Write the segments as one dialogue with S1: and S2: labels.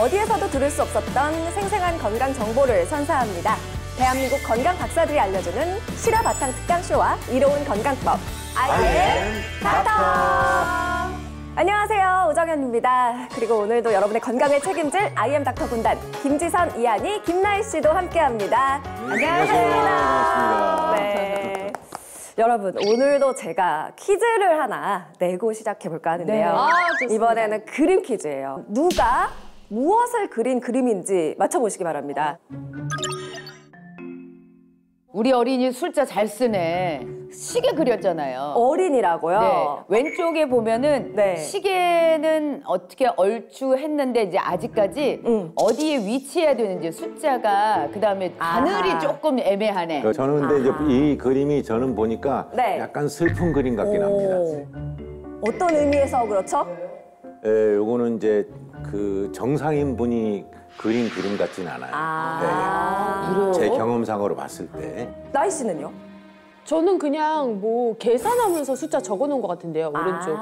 S1: 어디에서도 들을 수 없었던 생생한 건강 정보를 선사합니다. 대한민국 건강 박사들이 알려주는 실화 바탕 특강쇼와 이로운 건강법 IM 닥터. 안녕하세요, 오정현입니다. 그리고 오늘도 여러분의 건강을 책임질 IM 닥터 군단 김지선, 이한이, 김나희 씨도 함께합니다. 안녕하세요. 네. 여러분, 오늘도 제가 퀴즈를 하나 내고 시작해볼까 하는데요.
S2: 네.
S1: 이번에는 그림 퀴즈예요. 누가 무엇을 그린 그림인지 맞춰보시기 바랍니다.
S2: 우리 어린이 숫자 잘 쓰네. 시계 그렸잖아요.
S1: 어린이라고요?
S2: 네. 왼쪽에 보면은
S1: 네.
S2: 시계는 어떻게 얼추 했는데 이제 아직까지 어디에 위치해야 되는지 숫자가 그다음에 바늘이 조금 애매하네.
S3: 저는 근데 이제 이 그림이 저는 보니까
S1: 네.
S3: 약간 슬픈 그림 같긴 합니다.
S1: 어떤 의미에서 그렇죠?
S3: 요거는 이제 그 정상인 분이 그린 그림 같진 않아요. 제 경험상으로 봤을 때.
S1: 나희 씨는요?
S4: 저는 그냥 뭐 계산하면서 숫자 적어놓은 것 같은데요, 오른쪽.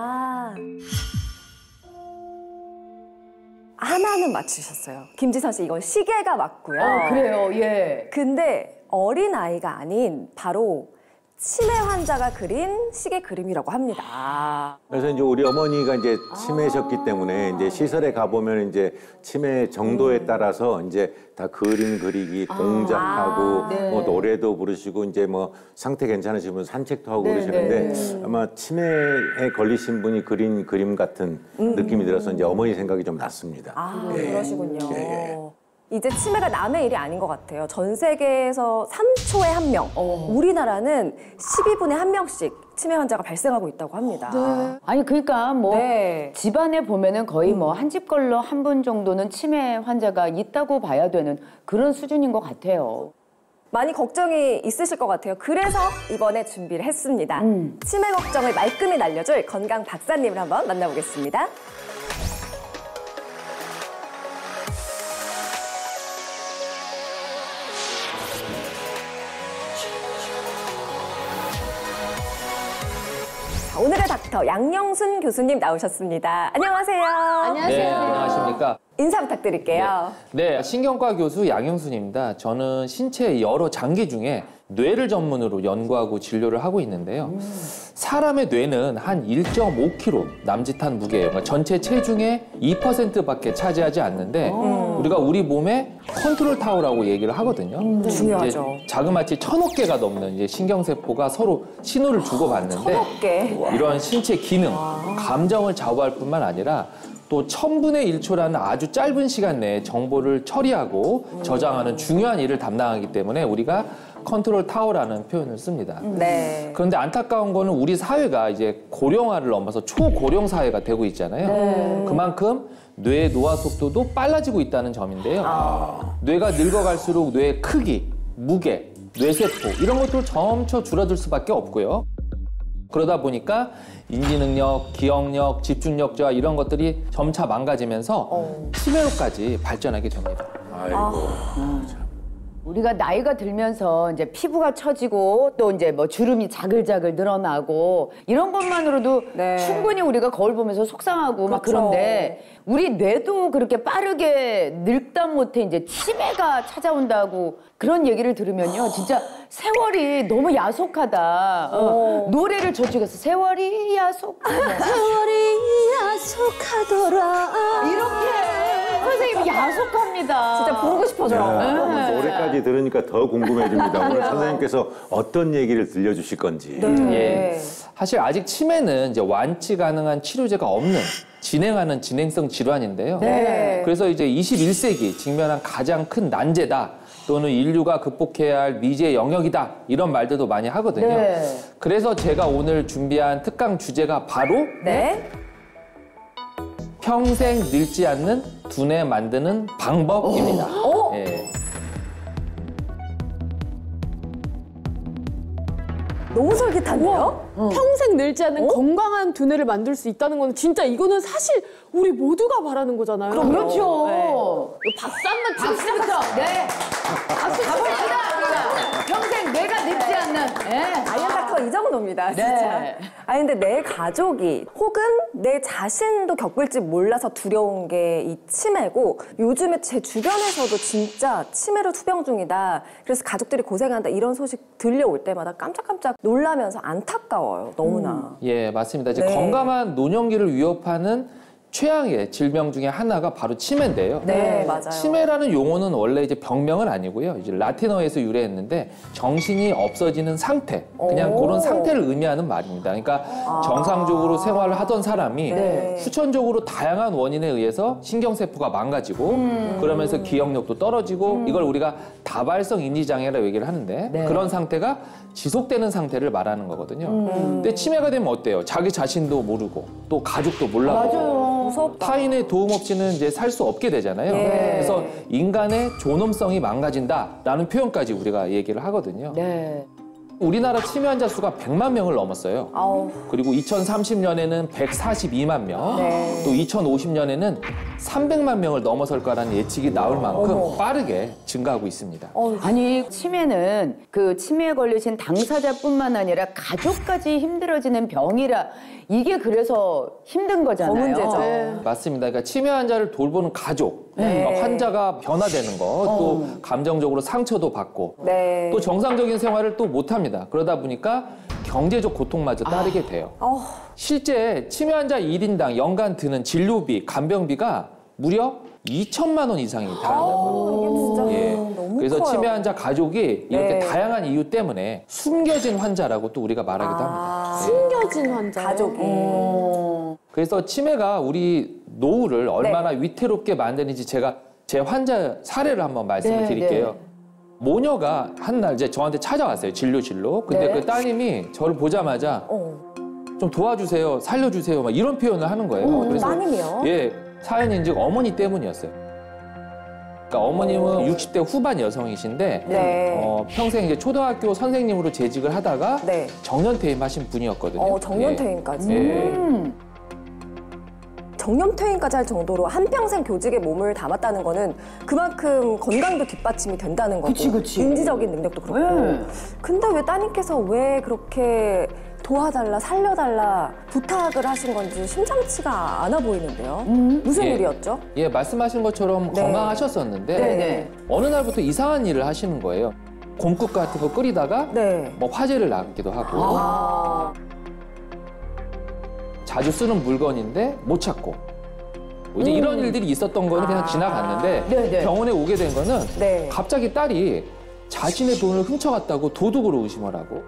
S1: 하나는 맞추셨어요. 김지선 씨, 이건 시계가 맞고요.
S2: 그래요, 예.
S1: 근데 어린아이가 아닌 바로 치매 환자가 그린 시계 그림이라고 합니다.
S3: 그래서 이제 우리 어머니가 이제 치매셨기 때문에 이제 시설에 가보면 이제 치매 정도에 따라서 이제 다 그림 그리기, 동작하고
S2: 네.
S3: 뭐 노래도 부르시고 이제 뭐 상태 괜찮으시면 산책도 하고 그러시는데 아마 치매에 걸리신 분이 그린 그림 같은 느낌이 들어서 이제 어머니 생각이 좀 났습니다.
S1: 그러시군요. 이제 치매가 남의 일이 아닌 것 같아요. 전 세계에서 3초에 1명, 우리나라는 12분에 1명씩 치매 환자가 발생하고 있다고 합니다.
S2: 아니 그러니까 뭐
S1: 네.
S2: 집안에 보면은 거의 뭐 한 집 걸로 한 분 정도는 치매 환자가 있다고 봐야 되는 그런 수준인 것 같아요.
S1: 많이 걱정이 있으실 것 같아요. 그래서 이번에 준비를 했습니다. 치매 걱정을 말끔히 날려줄 건강 박사님을 한번 만나보겠습니다. 오늘의 닥터 양영순 교수님 나오셨습니다. 안녕하세요.
S4: 안녕하세요.
S5: 네, 안녕하십니까.
S1: 인사 부탁드릴게요.
S5: 네, 신경과 교수 양영순입니다. 저는 신체의 여러 장기 중에 뇌를 전문으로 연구하고 진료를 하고 있는데요. 사람의 뇌는 한 1.5kg 남짓한 무게예요. 그러니까 전체 체중의 2%밖에 차지하지 않는데 우리가 우리 몸의 컨트롤 타워라고 얘기를 하거든요.
S1: 중요하죠.
S5: 이제 자그마치 1000억 개가 넘는 이제 신경세포가 서로 신호를 주고받는데
S1: 1000억 개.
S5: 이런 신체 기능, 감정을 좌우할 뿐만 아니라 또 1000분의 1초라는 아주 짧은 시간 내에 정보를 처리하고 저장하는 중요한 일을 담당하기 때문에 우리가 컨트롤 타워라는 표현을 씁니다.
S1: 네.
S5: 그런데 안타까운 거는 우리 사회가 이제 고령화를 넘어서 초고령 사회가 되고 있잖아요. 그만큼 뇌의 노화 속도도 빨라지고 있다는 점인데요. 뇌가 늙어갈수록 뇌의 크기, 무게, 뇌세포 이런 것도 점차 줄어들 수밖에 없고요. 그러다 보니까 인지능력, 기억력, 집중력 저하 이런 것들이 점차 망가지면서 치매로까지 발전하게 됩니다.
S3: 아이고.
S2: 우리가 나이가 들면서 이제 피부가 처지고 또 이제 뭐 주름이 자글자글 늘어나고 이런 것만으로도
S1: 네.
S2: 충분히 우리가 거울 보면서 속상하고 막
S1: 그렇죠.
S2: 그런데 우리 뇌도 그렇게 빠르게 늙다 못해 이제 치매가 찾아온다고 그런 얘기를 들으면요. 진짜 세월이 너무 야속하다. 노래를 저쪽에서 세월이 야속하다.
S1: 세월이 야속하더라.
S2: 이렇게 선생님이 야속합니다.
S1: 진짜 부르고 싶어져요.
S3: 노래까지 들으니까 더 궁금해집니다. 오늘 선생님께서 어떤 얘기를 들려주실 건지.
S5: 예. 사실 아직 치매는 이제 완치 가능한 치료제가 없는 진행하는 진행성 질환인데요. 그래서 이제 21세기 직면한 가장 큰 난제다. 또는 인류가 극복해야 할 미지의 영역이다. 이런 말들도 많이 하거든요. 그래서 제가 오늘 준비한 특강 주제가 바로 평생 늙지 않는 두뇌 만드는 방법입니다. 예.
S1: 너무 솔깃한데요?
S4: 평생 늙지 않는 건강한 두뇌를 만들 수 있다는 건 진짜 이거는 사실 우리 모두가 바라는 거잖아요.
S2: 그렇죠.
S4: 박수 한번
S2: 박수부터. 네. 박수 가봅시다. 평생 뇌가 늙지 않는.
S1: 아이언 닥터 딱 이 정도입니다, 진짜.
S2: 네.
S1: 아니 근데 내 가족이 혹은 내 자신도 겪을지 몰라서 두려운 게 이 치매고 요즘에 제 주변에서도 진짜 치매로 투병 중이다. 그래서 가족들이 고생한다 이런 소식 들려올 때마다 깜짝깜짝 놀라면서 안타까워요. 너무나.
S5: 예, 맞습니다. 이제
S1: 네.
S5: 건강한 노년기를 위협하는 최악의 질병 중에 하나가 바로 치매인데요.
S1: 네, 맞아요.
S5: 치매라는 용어는 원래 이제 병명은 아니고요. 이제 라틴어에서 유래했는데 정신이 없어지는 상태, 그냥 그런 상태를 의미하는 말입니다. 그러니까 정상적으로 생활을 하던 사람이
S1: 네.
S5: 후천적으로 다양한 원인에 의해서 신경세포가 망가지고 그러면서 기억력도 떨어지고 이걸 우리가 다발성 인지장애라고 얘기를 하는데
S2: 네.
S5: 그런 상태가 지속되는 상태를 말하는 거거든요. 근데 치매가 되면 어때요? 자기 자신도 모르고 또 가족도 몰라보고
S2: 맞아요.
S1: 무섭다.
S5: 타인의 도움 없이는 이제 살 수 없게 되잖아요.
S1: 예.
S5: 그래서 인간의 존엄성이 망가진다라는 표현까지 우리가 얘기를 하거든요.
S2: 네.
S5: 우리나라 치매 환자 수가 100만 명을 넘었어요.
S1: 아우.
S5: 그리고 2030년에는 142만 명,
S1: 네.
S5: 또 2050년에는 300만 명을 넘어설 거라는 예측이 나올 만큼 빠르게 증가하고 있습니다.
S2: 아니 치매는 그 치매에 걸리신 당사자뿐만 아니라 가족까지 힘들어지는 병이라 이게 그래서 힘든 거잖아요.
S1: 더 문제죠.
S4: 네.
S5: 맞습니다. 그러니까 치매 환자를 돌보는 가족,
S1: 네.
S5: 그러니까 환자가 변화되는 거, 또 감정적으로 상처도 받고,
S1: 네.
S5: 또 정상적인 생활을 또 못합니다. 그러다 보니까 경제적 고통마저 따르게 돼요. 실제 치매 환자 1인당 연간 드는 진료비, 간병비가 무려 2천만 원 이상이 달한다고요.
S1: 이게 진짜
S5: 예.
S1: 너무
S5: 그래서
S1: 커요.
S5: 치매 환자 가족이 이렇게
S1: 네.
S5: 다양한 이유 때문에 숨겨진 환자라고 또 우리가 말하기도 합니다.
S4: 숨겨진 환자.
S1: 가족이.
S5: 그래서 치매가 우리 노후를 얼마나 위태롭게 만드는지 제가 제 환자 사례를 한번 말씀을
S2: 네,
S5: 드릴게요.
S2: 네.
S5: 모녀가 한날 이제 저한테 찾아왔어요. 진료실로. 근데
S2: 네.
S5: 그 따님이 저를 보자마자 좀 도와주세요, 살려주세요, 막 이런 표현을 하는 거예요.
S1: 따님이요?
S5: 예, 사연인즉 어머니 때문이었어요. 그러니까 어머님은 60대 후반 여성이신데
S1: 네.
S5: 평생 이제 초등학교 선생님으로 재직을 하다가
S1: 네.
S5: 정년퇴임하신 분이었거든요.
S1: 정년퇴임까지.
S5: 예.
S1: 정년퇴임까지 할 정도로 한평생 교직에 몸을 담았다는 거는 그만큼 건강도 뒷받침이 된다는 거고
S2: 그치.
S1: 인지적인 능력도 그렇고
S2: 네.
S1: 근데 왜 따님께서 왜 그렇게 도와달라 살려달라 부탁을 하신 건지 심상치가 않아 보이는데요. 무슨
S5: 예.
S1: 일이었죠?
S5: 예, 말씀하신 것처럼
S1: 네.
S5: 건강하셨었는데
S2: 네.
S5: 어느 날부터 이상한 일을 하시는 거예요. 곰국 같은 거 끓이다가
S1: 네.
S5: 뭐 화재를 낳기도 하고 자주 쓰는 물건인데 못 찾고 이제 이런 일들이 있었던 거는 그냥 지나갔는데
S2: 네네.
S5: 병원에 오게 된 거는
S1: 네.
S5: 갑자기 딸이 자신의 돈을 훔쳐갔다고 도둑으로 의심을 하고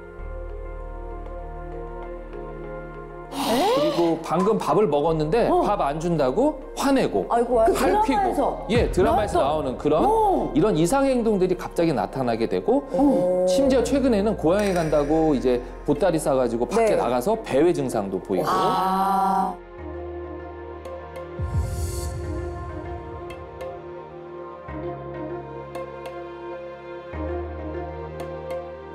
S5: 그리고 방금 밥을 먹었는데 밥 안 준다고 화내고
S1: 아이고, 아이고.
S5: 밟히고
S2: 드라마에서
S5: 예 드라마에서 나오는 그런 이런 이상 행동들이 갑자기 나타나게 되고 심지어 최근에는 고향에 간다고 이제 보따리 싸가지고 밖에
S1: 네.
S5: 나가서 배회 증상도 보이고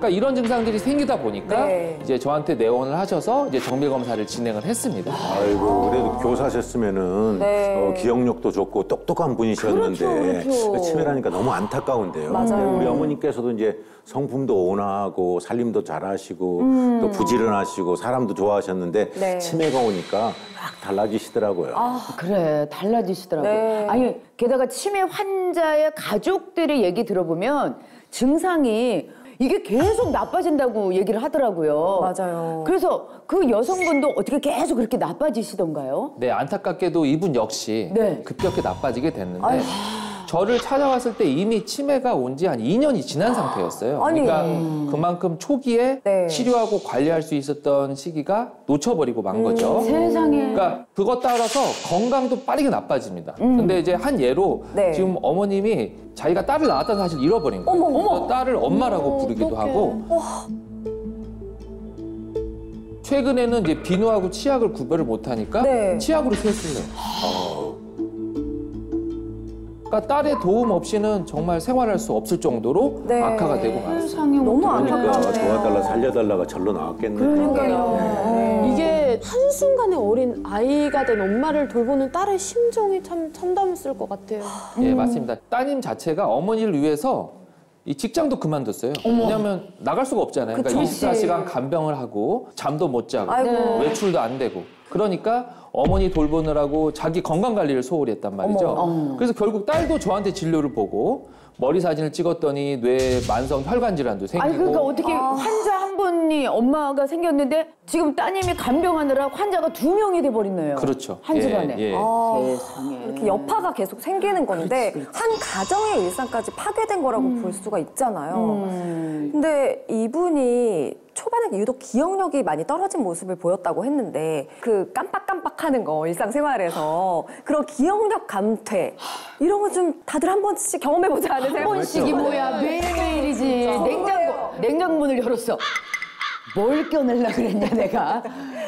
S5: 그러니까 이런 증상들이 생기다 보니까
S1: 네.
S5: 이제 저한테 내원을 하셔서 이제 정밀 검사를 진행을 했습니다.
S3: 아이고 그래도 교사셨으면은
S1: 네.
S3: 기억력도 좋고 똑똑한 분이셨는데
S2: 그렇죠.
S3: 치매라니까 너무 안타까운데요.
S1: 맞아요.
S3: 근데 우리 어머니께서도 이제 성품도 온화하고 살림도 잘하시고 또 부지런하시고 사람도 좋아하셨는데
S1: 네.
S3: 치매가 오니까 확 달라지시더라고요.
S2: 그래 달라지시더라고요.
S1: 네.
S2: 아니 게다가 치매 환자의 가족들의 얘기 들어보면 증상이 이게 계속 나빠진다고 얘기를 하더라고요.
S1: 맞아요.
S2: 그래서 그 여성분도 어떻게 계속 그렇게 나빠지시던가요?
S5: 네, 안타깝게도 이분 역시
S2: 네.
S5: 급격히 나빠지게 됐는데 저를 찾아왔을 때 이미 치매가 온 지 한 2년이 지난 상태였어요.
S1: 아니.
S5: 그러니까 그만큼 초기에
S1: 네.
S5: 치료하고 관리할 수 있었던 시기가 놓쳐버리고 만 거죠.
S2: 세상에.
S5: 그러니까 그것 따라서 건강도 빠르게 나빠집니다. 근데 이제 한 예로
S1: 네.
S5: 지금 어머님이 자기가 딸을 낳았다는 사실을 잃어버린 거예요. 그래서 딸을 엄마라고 부르기도 하고 최근에는 이제 비누하고 치약을 구별을 못하니까
S1: 네.
S5: 치약으로 세수를 해요. 그러니까 딸의 도움 없이는 정말 생활할 수 없을 정도로
S1: 네.
S5: 악화가 되고 말았어요.
S2: 세상에
S1: 너무
S3: 그러니까
S1: 안타깝네요.
S3: 도와달라 살려달라가 절로 나왔겠네요.
S4: 이게 한순간에 어린 아이가 된 엄마를 돌보는 딸의 심정이 참 참담했을 것 같아요.
S5: 예, 맞습니다. 따님 자체가 어머니를 위해서 이 직장도 그만뒀어요. 왜냐하면 나갈 수가 없잖아요. 그러니까 24시간 간병을 하고 잠도 못 자고 외출도 안 되고 그러니까 어머니 돌보느라고 자기 건강 관리를 소홀히 했단 말이죠. 그래서 결국 딸도 저한테 진료를 보고 머리 사진을 찍었더니 뇌 만성 혈관 질환도 생기고.
S2: 아니 그러니까 어떻게 환자 한 분이 엄마가 생겼는데 지금 따님이 간병하느라 환자가 2명이 돼버리네요.
S5: 그렇죠.
S2: 한 집안에.
S5: 예.
S2: 세상에.
S1: 이렇게 여파가 계속 생기는 건데 한 가정의 일상까지 파괴된 거라고 볼 수가 있잖아요. 근데 이분이 초반에 유독 기억력이 많이 떨어진 모습을 보였다고 했는데 그 깜빡깜빡하는 거 일상생활에서 그런 기억력 감퇴 이런 거 좀 다들 한 번씩 경험해보지 않으세요?
S2: 한 번씩이 뭐야 매일매일이지. 냉장고문을 열었어. 뭘 꺼내려고 그랬냐 내가.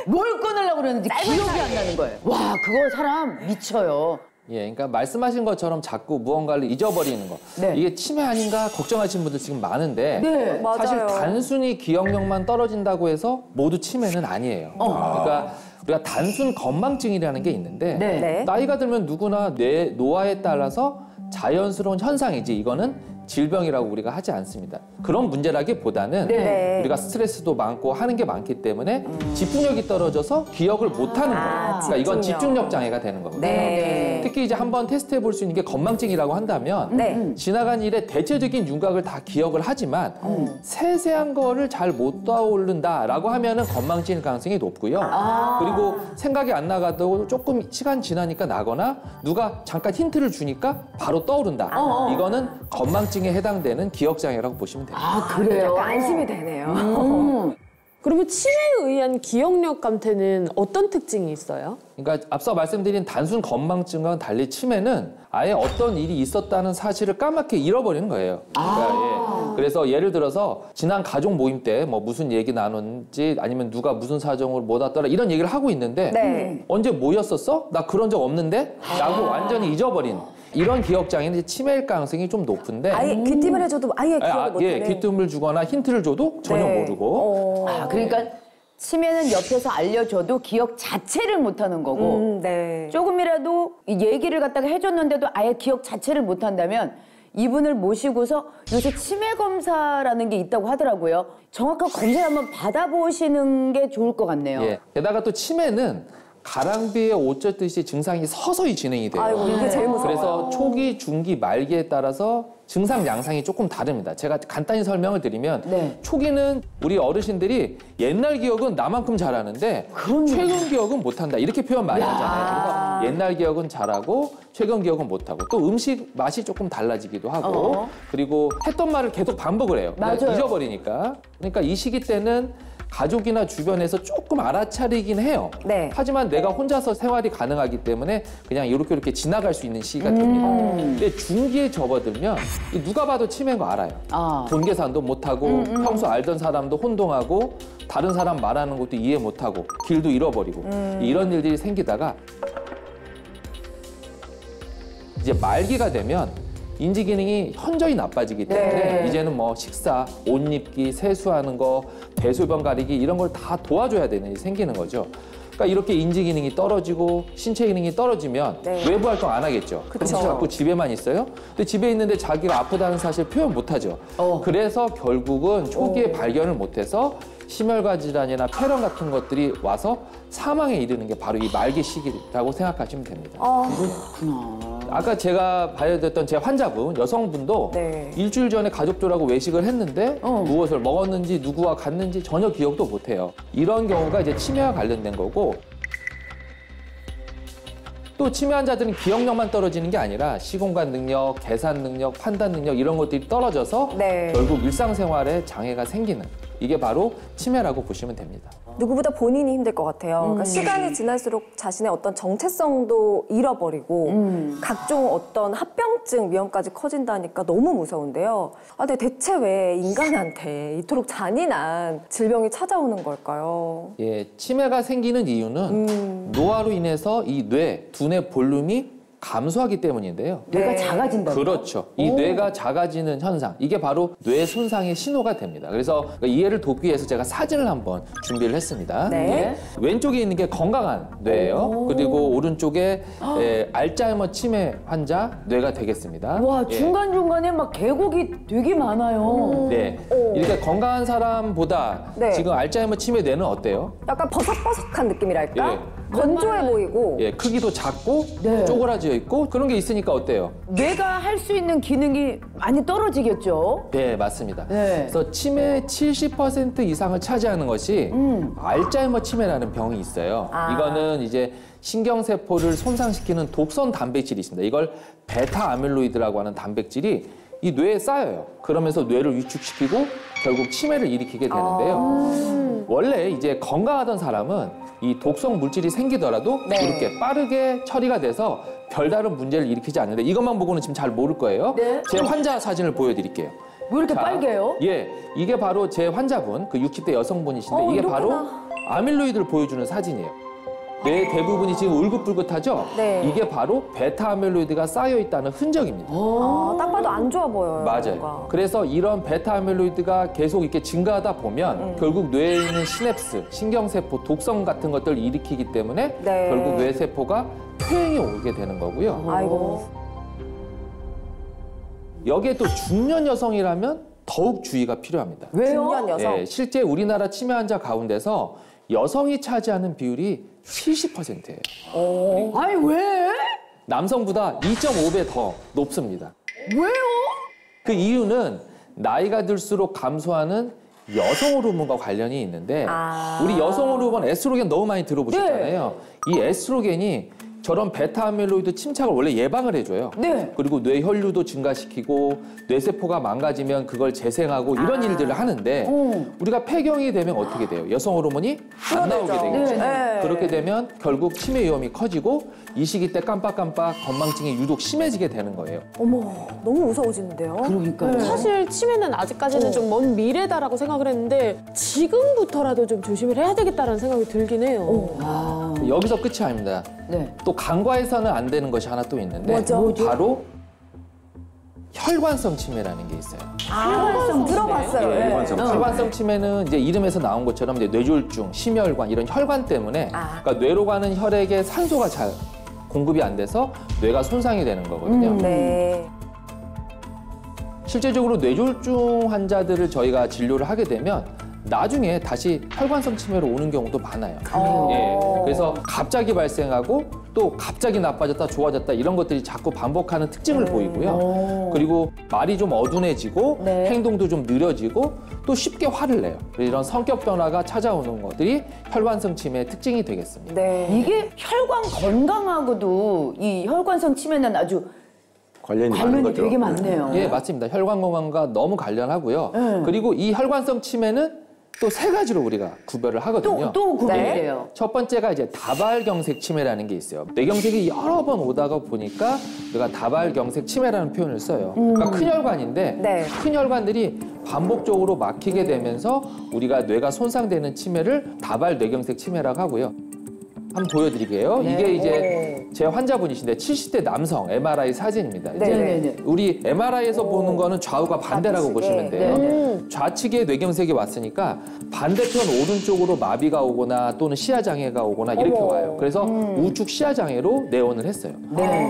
S2: 뭘 꺼내려고 그랬는지 기억이 안 나는 거예요. 와 그거 사람 미쳐요.
S5: 예, 그러니까 말씀하신 것처럼 자꾸 무언가를 잊어버리는 거.
S2: 네.
S5: 이게 치매 아닌가 걱정하시는 분들 지금 많은데
S2: 네,
S5: 사실
S1: 맞아요.
S5: 단순히 기억력만 떨어진다고 해서 모두 치매는 아니에요. 그러니까 우리가 단순 건망증이라는 게 있는데
S2: 네.
S1: 네.
S5: 나이가 들면 누구나 뇌 노화에 따라서 자연스러운 현상이지 이거는 질병이라고 우리가 하지 않습니다. 그런 문제라기보다는
S1: 네.
S5: 우리가 스트레스도 많고 하는 게 많기 때문에 집중력이 떨어져서 기억을 못하는 거예요. 그러니까 이건 집중력 장애가 되는 거거든요.
S1: 네.
S5: 특히 이제 한번 테스트해 볼 수 있는 게 건망증이라고 한다면
S1: 네.
S5: 지나간 일의 대체적인 윤곽을 다 기억을 하지만 세세한 거를 잘 못 떠오른다라고 하면은 건망증일 가능성이 높고요. 그리고 생각이 안 나가도 조금 시간 지나니까 나거나 누가 잠깐 힌트를 주니까 바로 떠오른다. 이거는 건망증에 해당되는 기억 장애라고 보시면 됩니다.
S2: 아 그래요?
S1: 약간 안심이 되네요.
S4: 그러면 치매에 의한 기억력 감퇴는 어떤 특징이 있어요?
S5: 그러니까 앞서 말씀드린 단순 건망증과는 달리 치매는 아예 어떤 일이 있었다는 사실을 까맣게 잃어버리는 거예요. 그러니까 그래서 예를 들어서 지난 가족 모임 때 뭐 무슨 얘기 나눴는지 아니면 누가 무슨 사정으로 못 왔더라 이런 얘기를 하고 있는데
S1: 네.
S5: 언제 모였었어? 나 그런 적 없는데? 라고 완전히 잊어버린 이런 기억 장애는 치매일 가능성이 좀 높은데
S1: 아예 귀띔을 해줘도 아예 기억을 못하는.
S5: 귀뜸을 주거나 힌트를 줘도 전혀
S1: 네.
S5: 모르고
S2: 아 그러니까 치매는 옆에서 알려줘도 기억 자체를 못하는 거고
S1: 네.
S2: 조금이라도 이 얘기를 갖다가 해줬는데도 아예 기억 자체를 못한다면 이분을 모시고서 요새 치매 검사라는 게 있다고 하더라고요. 정확한 검사를 한번 받아보시는 게 좋을 것 같네요.
S5: 예. 게다가 또 치매는 가랑비에 옷 젖듯이 증상이 서서히 진행이 돼요.
S1: 아이고 이게 제일 무서워요.
S5: 그래서 초기, 중기, 말기에 따라서 증상 양상이 조금 다릅니다. 제가 간단히 설명을 드리면
S2: 네.
S5: 초기는 우리 어르신들이 옛날 기억은 나만큼 잘하는데 최근 기억은 못한다. 이렇게 표현 많이 하잖아요. 그래서 옛날 기억은 잘하고 최근 기억은 못하고 또 음식 맛이 조금 달라지기도 하고 그리고 했던 말을 계속 반복을 해요.
S2: 맞아요.
S5: 잊어버리니까. 그러니까 이 시기 때는 가족이나 주변에서 조금 알아차리긴 해요.
S1: 네.
S5: 하지만 내가 혼자서 생활이 가능하기 때문에 그냥 이렇게 지나갈 수 있는 시기가 됩니다. 근데 중기에 접어들면 누가 봐도 치매인 거 알아요. 돈 계산도 못하고 평소 알던 사람도 혼동하고 다른 사람 말하는 것도 이해 못하고 길도 잃어버리고 이런 일들이 생기다가 이제 말기가 되면 인지 기능이 현저히 나빠지기 때문에 이제는 뭐 식사, 옷 입기, 세수하는 거, 대소변 가리기 이런 걸 다 도와줘야 되는 일이 생기는 거죠. 그러니까 이렇게 인지 기능이 떨어지고 신체 기능이 떨어지면 외부 활동 안 하겠죠. 그럼 자꾸 집에만 있어요. 근데 집에 있는데 자기가 아프다는 사실 표현 못 하죠. 그래서 결국은 초기에 발견을 못해서 심혈관 질환이나 폐렴 같은 것들이 와서 사망에 이르는 게 바로 이 말기 시기라고 생각하시면 됩니다. 아까 제가 봐야됐던 제 환자분, 여성분도
S1: 네.
S5: 일주일 전에 가족들하고 외식을 했는데 무엇을 먹었는지 누구와 갔는지 전혀 기억도 못해요. 이런 경우가 이제 치매와 관련된 거고 또 치매 환자들은 기억력만 떨어지는 게 아니라 시공간 능력, 계산 능력, 판단 능력 이런 것들이 떨어져서 결국 일상생활에 장애가 생기는 이게 바로 치매라고 보시면 됩니다.
S1: 누구보다 본인이 힘들 것 같아요. 그러니까 시간이 지날수록 자신의 어떤 정체성도 잃어버리고 각종 어떤 합병증 위험까지 커진다니까 너무 무서운데요. 아, 근데 대체 왜 인간한테 이토록 잔인한 질병이 찾아오는 걸까요?
S5: 예, 치매가 생기는 이유는 노화로 인해서 이 두뇌 볼륨이 감소하기 때문인데요.
S2: 뇌가 작아진다.
S5: 그렇죠. 이 뇌가 작아지는 현상, 이게 바로 뇌 손상의 신호가 됩니다. 그래서 이해를 돕기 위해서 제가 사진을 한번 준비를 했습니다.
S1: 네.
S5: 왼쪽에 있는 게 건강한 뇌예요. 그리고 오른쪽에 알츠하이머 치매 환자 뇌가 되겠습니다.
S2: 와,
S5: 예.
S2: 중간중간에 막 계곡이 되게 많아요.
S5: 네. 이렇게 건강한 사람보다
S1: 네.
S5: 지금 알츠하이머 치매 뇌는 어때요?
S1: 약간 버석버석한 느낌이랄까?
S5: 예.
S1: 건조해 보이고.
S5: 예, 크기도 작고
S2: 네.
S5: 쪼그라져 있고 그런 게 있으니까 어때요?
S2: 뇌가 할 수 있는 기능이 많이 떨어지겠죠.
S5: 네, 맞습니다.
S2: 네.
S5: 그래서 치매 70% 이상을 차지하는 것이 알츠하이머 치매라는 병이 있어요. 이거는 이제 신경세포를 손상시키는 독성 단백질이 있습니다. 이걸 베타 아밀로이드라고 하는 단백질이 이 뇌에 쌓여요. 그러면서 뇌를 위축시키고 결국 치매를 일으키게 되는데요. 원래 이제 건강하던 사람은 이 독성 물질이 생기더라도 이렇게 빠르게 처리가 돼서 별다른 문제를 일으키지 않는데 이것만 보고는 지금 잘 모를 거예요.
S2: 네.
S5: 제 환자 사진을 보여드릴게요.
S2: 왜 이렇게
S5: 자,
S2: 빨개요?
S5: 예, 이게 바로 제 환자분, 그 60대 여성분이신데 이게 바로 아밀로이드를 보여주는 사진이에요. 뇌 대부분이 지금 울긋불긋하죠?
S1: 네.
S5: 이게 바로 베타 아밀로이드가 쌓여 있다는 흔적입니다.
S1: 딱 봐도 안 좋아 보여요.
S5: 맞아요.
S1: 뭔가.
S5: 그래서 이런 베타 아밀로이드가 계속 이렇게 증가하다 보면 결국 뇌에 있는 시냅스, 신경세포 독성 같은 것들을 일으키기 때문에
S1: 네.
S5: 결국 뇌세포가 퇴행이 오게 되는 거고요.
S1: 아이고.
S5: 여기에 또 중년 여성이라면 더욱 주의가 필요합니다.
S2: 왜요?
S1: 중년 여성.
S5: 예, 실제 우리나라 치매 환자 가운데서 여성이 차지하는 비율이 70%예요.
S2: 아니, 왜?
S5: 남성보다 2.5배 더 높습니다.
S2: 왜요?
S5: 그 이유는 나이가 들수록 감소하는 여성 호르몬과 관련이 있는데 우리 여성 호르몬 에스트로겐 너무 많이 들어보셨잖아요. 이 에스트로겐이 저런 베타 아밀로이드 침착을 원래 예방을 해줘요.
S2: 네.
S5: 그리고 뇌 혈류도 증가시키고 뇌세포가 망가지면 그걸 재생하고 이런 일들을 하는데 우리가 폐경이 되면 어떻게 돼요? 여성 호르몬이 안 나오게 되겠죠.
S1: 네.
S5: 그렇게 되면 결국 치매 위험이 커지고 이 시기 때 깜빡깜빡 건망증이 유독 심해지게 되는 거예요.
S1: 어머, 너무 무서워지는데요.
S2: 그러니까요.
S4: 사실 치매는 아직까지는 좀 먼 미래다라고 생각을 했는데 지금부터라도 좀 조심을 해야 되겠다라는 생각이 들긴 해요.
S5: 여기서 끝이 아닙니다.
S2: 네.
S5: 또 간과해서는 안 되는 것이 하나 또 있는데
S1: 뭐죠?
S5: 바로 혈관성 치매라는 게 있어요.
S1: 혈관성 들어봤어요.
S3: 예,
S1: 네.
S3: 혈관성
S5: 혈관성 치매는 이제 이름에서 나온 것처럼 이제 뇌졸중, 심혈관 이런 혈관 때문에 그러니까 뇌로 가는 혈액에 산소가 잘 공급이 안 돼서 뇌가 손상이 되는 거거든요.
S1: 네.
S5: 실제적으로 뇌졸중 환자들을 저희가 진료를 하게 되면 나중에 다시 혈관성 치매로 오는 경우도 많아요. 예, 그래서 갑자기 발생하고 또 갑자기 나빠졌다 좋아졌다 이런 것들이 자꾸 반복하는 특징을 보이고요. 그리고 말이 좀 어둔해지고 행동도 좀 느려지고 또 쉽게 화를 내요. 이런 성격 변화가 찾아오는 것들이 혈관성 치매의 특징이 되겠습니다.
S1: 네.
S2: 이게 혈관 건강하고도 이 혈관성 치매는 아주
S3: 관련이 많은
S2: 관련이
S3: 거죠.
S2: 되게 많네요.
S5: 예, 맞습니다. 혈관 건강과 너무 관련하고요. 그리고 이 혈관성 치매는 또 세 가지로 우리가 구별을 하거든요.
S2: 또 구별돼요.
S5: 첫 번째가 이제 다발경색 치매라는 게 있어요. 뇌경색이 여러 번 오다가 보니까 우리가 다발경색 치매라는 표현을 써요. 그러니까 큰 혈관인데
S1: 네.
S5: 큰 혈관들이 반복적으로 막히게 되면서 우리가 뇌가 손상되는 치매를 다발 뇌경색 치매라고 하고요. 한번 보여드릴게요. 이게 이제 제 환자분이신데 70대 남성 MRI 사진입니다. 이제
S2: 네네네.
S5: 우리 MRI에서 보는 거는 좌우가 반대라고
S1: 좌측에.
S5: 보시면 돼요. 좌측에 뇌경색이 왔으니까 반대편 오른쪽으로 마비가 오거나 또는 시야장애가 오거나 이렇게 와요. 그래서 우측 시야장애로 내원을 했어요.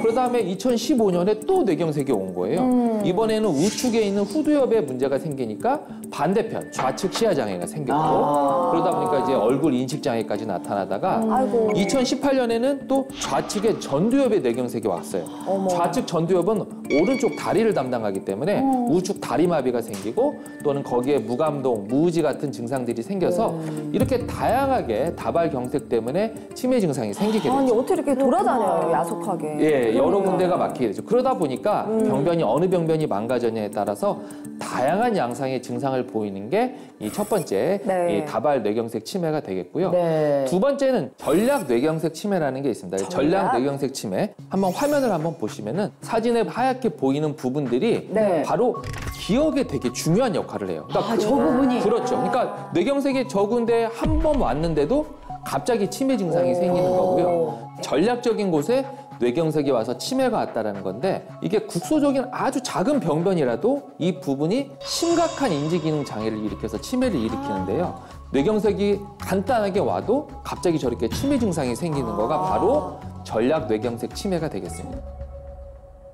S5: 그 다음에 2015년에 또 뇌경색이 온 거예요. 이번에는 우측에 있는 후두엽에 문제가 생기니까 반대편 좌측 시야장애가 생겼고 그러다 보니까 이제 얼굴 인식장애까지 나타나다가
S1: 아이고.
S5: 2018년에는 또 좌측에 전두엽에 뇌경색이 왔어요. 좌측 전두엽은 오른쪽 다리를 담당하기 때문에 우측 다리마비가 생기고 또는 거기에 무감동, 무의지 같은 증상들이 생겨서 이렇게 다양하게 다발경색 때문에 치매 증상이 생기게
S1: 아니,
S5: 되죠.
S1: 어떻게 이렇게 돌아다녀요, 야속하게.
S5: 예, 여러 군데가 막히게 되죠. 그러다 보니까 병변이 어느 병변이 망가졌냐에 따라서 다양한 양상의 증상을 보이는 게 이 첫 번째
S1: 네.
S5: 이 다발 뇌경색 치매가 되겠고요.
S2: 네.
S5: 두 번째는 전략 뇌경색 치매라는 게 있습니다. 전략 뇌경색 치매. 한번 화면을 한번 보시면은 사진에 하얗게 보이는 부분들이
S2: 네.
S5: 바로 기억에 되게 중요한 역할을 해요. 그러니까
S2: 저 부분이.
S5: 그렇죠. 그러니까 뇌경색이 적은데 한 번 왔는데도 갑자기 치매 증상이 생기는 거고요. 전략적인 곳에 뇌경색이 와서 치매가 왔다라는 건데 이게 국소적인 아주 작은 병변이라도 이 부분이 심각한 인지기능 장애를 일으켜서 치매를 일으키는데요. 뇌경색이 간단하게 와도 갑자기 저렇게 치매 증상이 생기는 거가 바로 전략 뇌경색 치매가 되겠습니다.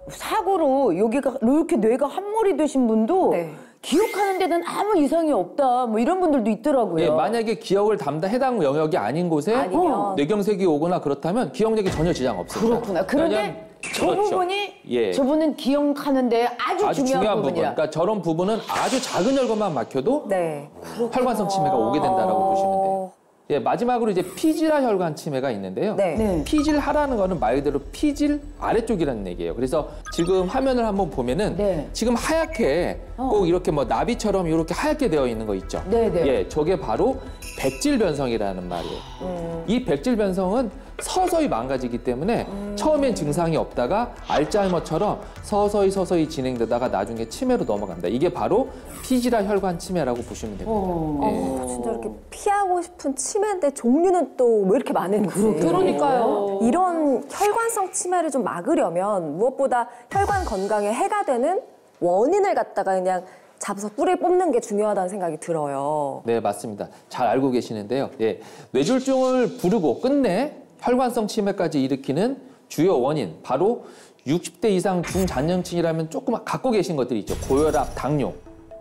S2: 사고로 여기가 이렇게 뇌가 함몰이 되신 분도
S1: 네.
S2: 기억하는 데는 아무 이상이 없다. 뭐 이런 분들도 있더라고요.
S5: 예, 만약에 기억을 담당 해당 영역이 아닌 곳에
S1: 아니면.
S5: 뇌경색이 오거나 그렇다면 기억력에 전혀 지장 없습니다.
S2: 그렇구나. 그런데 저
S5: 그렇죠.
S2: 부분이
S5: 예.
S2: 저분은 기억하는데 아주 중요한
S5: 부분.
S2: 부분이야.
S5: 그러니까 저런 부분은 아주 작은 혈관만 막혀도
S1: 네.
S5: 혈관성 치매가 오게 된다라고 보시면 돼요. 예, 마지막으로 이제 피질화 혈관 치매가 있는데요.
S1: 네.
S2: 네.
S5: 피질하라는 거는 말 그대로 피질 아래쪽이라는 얘기예요. 그래서 지금 화면을 한번 보면은
S2: 네.
S5: 지금 하얗게 꼭 이렇게 뭐 나비처럼 이렇게 하얗게 되어 있는 거 있죠.
S2: 네, 네.
S5: 예, 저게 바로 백질 변성이라는 말이에요. 이 백질 변성은 서서히 망가지기 때문에 처음엔 증상이 없다가 알츠하이머처럼 서서히 진행되다가 나중에 치매로 넘어간다. 이게 바로 피질화 혈관 치매라고 보시면 됩니다. 예.
S1: 진짜 이렇게 피하고 싶은 치매인데 종류는 또 왜 이렇게 많은지.
S4: 그러니까요.
S1: 이런 혈관성 치매를 좀 막으려면 무엇보다 혈관 건강에 해가 되는 원인을 갖다가 그냥 잡아서 뿌리 뽑는 게 중요하다는 생각이 들어요.
S5: 네, 맞습니다. 잘 알고 계시는데요. 예, 뇌졸중을 부르고 끝내 혈관성 치매까지 일으키는 주요 원인, 바로 60대 이상 중장년층이라면 조금 갖고 계신 것들이 있죠. 고혈압, 당뇨.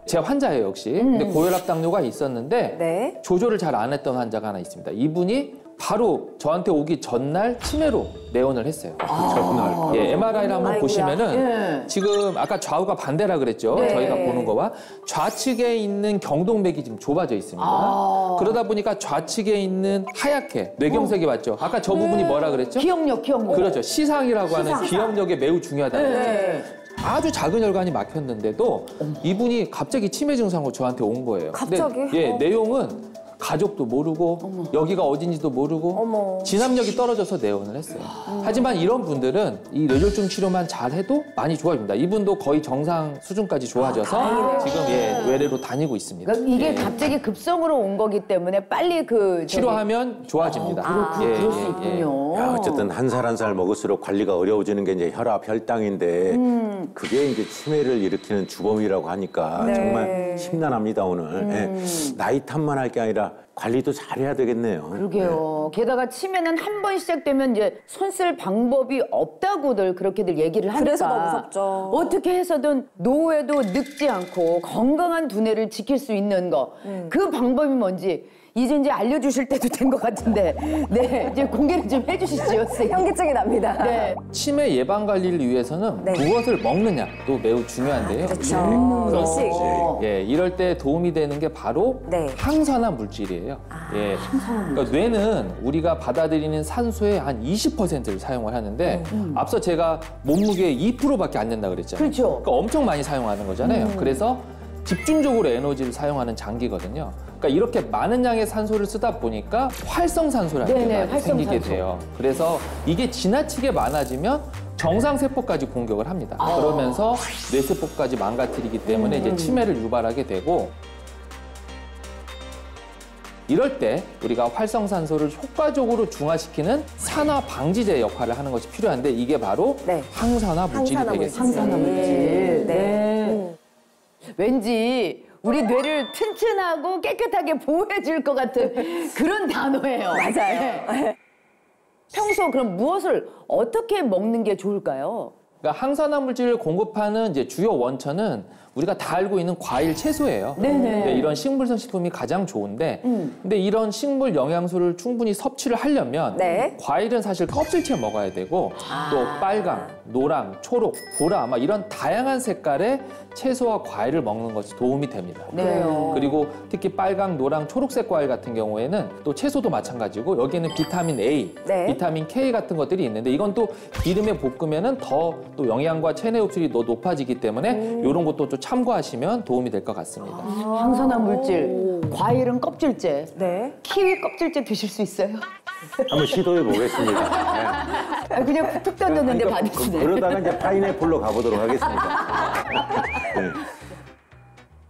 S5: 제 환자예요, 역시. 근데 고혈압, 당뇨가 있었는데
S1: 네.
S5: 조절을 잘 안 했던 환자가 하나 있습니다. 이분이 바로 저한테 오기 전날 치매로 내원을 했어요. 전날. 예, MRI를 한번
S1: 아이고야.
S5: 보시면은 지금 아까 좌우가 반대라 그랬죠.
S1: 네.
S5: 저희가 보는 거와 좌측에 있는 경동맥이 지금 좁아져 있습니다. 그러다 보니까 좌측에 있는 하얗게 뇌경색이 왔죠. 아까 저 부분이 뭐라 그랬죠?
S2: 기억력.
S5: 그렇죠. 시상이라고 하는 기억력에 매우 중요하다는 거죠.
S2: 네.
S5: 아주 작은 혈관이 막혔는데도 이분이 갑자기 치매 증상으로 저한테 온 거예요.
S1: 갑자기?
S5: 근데, 예, 내용은 가족도 모르고 여기가 어딘지도 모르고
S1: 어머.
S5: 진압력이 떨어져서 내원을 했어요. 하지만 이런 분들은 이 뇌졸중 치료만 잘해도 많이 좋아집니다. 이분도 거의 정상 수준까지 좋아져서 지금 예, 외래로 다니고 있습니다.
S2: 그러니까 이게
S5: 예.
S2: 갑자기 급성으로 온 거기 때문에 빨리
S5: 치료하면 좋아집니다.
S2: 그럴 수 있군요.
S3: 야, 어쨌든 한 살 한 살 먹을수록 관리가 어려워지는 게 이제 혈압, 혈당인데 그게 이제 치매를 일으키는 주범이라고 하니까
S1: 네.
S3: 정말 심란합니다, 오늘. 예. 나이 탓만 할 게 아니라 관리도 잘해야 되겠네요.
S2: 그러게요. 게다가 치매는 한 번 시작되면 이제 손 쓸 방법이 없다고들 그렇게들 얘기를 하니까.
S1: 그래서 더 무섭죠.
S2: 어떻게 해서든 노후에도 늙지 않고 건강한 두뇌를 지킬 수 있는 거. 그 방법이 뭔지 이제 알려주실 때도 된 것 같은데. 네, 이제 공개를 좀 해주시죠, 선생님.
S1: 현기증이 납니다.
S2: 네.
S5: 치매 예방 관리를 위해서는
S1: 네.
S5: 무엇을 먹느냐도 매우 중요한데요.
S1: 그렇죠. 일식.
S5: 예, 이럴 때 도움이 되는 게 바로
S1: 네.
S5: 항산화 물질이에요. 예. 그러니까 뇌는 우리가 받아들이는 산소의 한 20%를 사용을 하는데 앞서 제가 몸무게의 2%밖에 안 된다 그랬잖아요.
S2: 그렇죠.
S5: 그러니까 엄청 많이 사용하는 거잖아요. 그래서 집중적으로 에너지를 사용하는 장기거든요. 그러니까 이렇게 많은 양의 산소를 쓰다 보니까 활성산소라는 게
S2: 네네,
S5: 많이 생기게
S2: 활성산소.
S5: 돼요. 그래서 이게 지나치게 많아지면 정상세포까지 공격을 합니다. 그러면서 뇌세포까지 망가뜨리기 때문에 이제 치매를 유발하게 되고 이럴 때 우리가 활성산소를 효과적으로 중화시키는 산화 방지제 역할을 하는 것이 필요한데 이게 바로
S1: 네.
S5: 항산화 물질이
S1: 항산화
S5: 되겠습니다.
S1: 물질.
S2: 항산화 물질.
S1: 네.
S2: 왠지 우리 뇌를 튼튼하고 깨끗하게 보호해줄 것 같은 그런 단어예요.
S1: 맞아요.
S2: 평소 그럼 무엇을 어떻게 먹는 게 좋을까요?
S5: 그러니까 항산화 물질을 공급하는 이제 주요 원천은 우리가 다 알고 있는 과일, 채소예요.
S2: 네네.
S5: 네, 이런 식물성 식품이 가장 좋은데, 근데 이런 식물 영양소를 충분히 섭취를 하려면
S1: 네.
S5: 과일은 사실 껍질째 먹어야 되고 또 빨강, 노랑, 초록, 보라 막 이런 다양한 색깔의 채소와 과일을 먹는 것이 도움이 됩니다.
S2: 그래요.
S5: 그리고 특히 빨강, 노랑, 초록색 과일 같은 경우에는 또 채소도 마찬가지고 여기에는 비타민 A,
S1: 네.
S5: 비타민 K 같은 것들이 있는데 이건 또 기름에 볶으면은 더 또 영양과 체내 흡수율이 더 높아지기 때문에 이런 것도 좀 참고하시면 도움이 될 것 같습니다.
S2: 항산화 물질, 과일은 껍질째.
S1: 네.
S2: 키위 껍질째 드실 수 있어요?
S3: 한번 시도해 보겠습니다.
S2: 아, 그냥 툭툭 던졌는데 받으시네.
S3: 그러다가 이제 파인애플로 가보도록 하겠습니다. 네.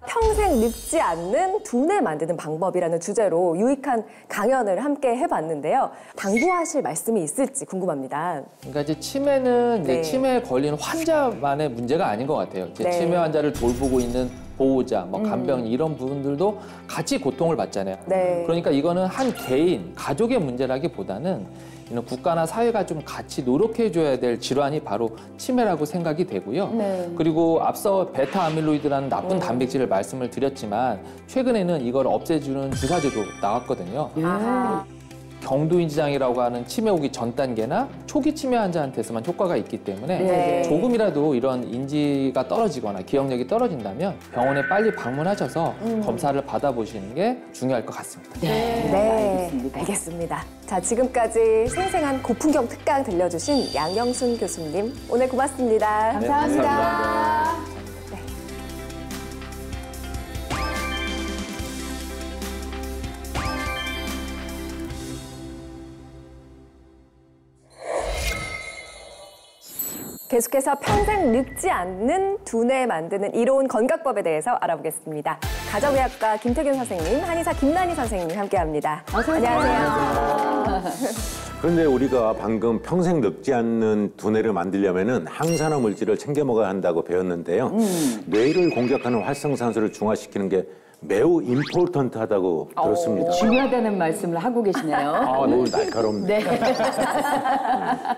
S1: 평생 늙지 않는 두뇌 만드는 방법이라는 주제로 유익한 강연을 함께 해봤는데요. 당부하실 말씀이 있을지 궁금합니다.
S5: 그러니까 이제 치매는
S1: 네.
S5: 이제 치매에 걸린 환자만의 문제가 아닌 것 같아요. 이제
S1: 네.
S5: 치매 환자를 돌보고 있는 보호자, 뭐 간병인 이런 부분들도 같이 고통을 받잖아요.
S1: 네.
S5: 그러니까 이거는 한 개인, 가족의 문제라기보다는 이런 국가나 사회가 좀 같이 노력해줘야 될 질환이 바로 치매라고 생각이 되고요.
S2: 네.
S5: 그리고 앞서 베타 아밀로이드라는 나쁜 단백질을 말씀을 드렸지만 최근에는 이걸 없애주는 주사제도 나왔거든요. 경도인지장이라고 하는 치매 오기 전 단계나 초기 치매 환자한테서만 효과가 있기 때문에
S1: 네.
S5: 조금이라도 이런 인지가 떨어지거나 기억력이 떨어진다면 병원에 빨리 방문하셔서 검사를 받아보시는 게 중요할 것 같습니다.
S1: 네, 알겠습니다. 자, 지금까지 생생한 고풍경 특강 들려주신 양영순 교수님, 오늘 고맙습니다.
S5: 감사합니다.
S1: 계속해서 평생 늙지 않는 두뇌 만드는 이로운 건강법에 대해서 알아보겠습니다. 가정의학과 김태균 선생님, 한의사 김난희 선생님 함께합니다. 안녕하세요.
S3: 그런데 우리가 방금 평생 늙지 않는 두뇌를 만들려면은 항산화 물질을 챙겨 먹어야 한다고 배웠는데요. 뇌를 공격하는 활성산소를 중화시키는 게 매우 임포턴트하다고 들었습니다.
S2: 중요하다는 말씀을 하고 계시네요.
S3: 오늘 날카롭네.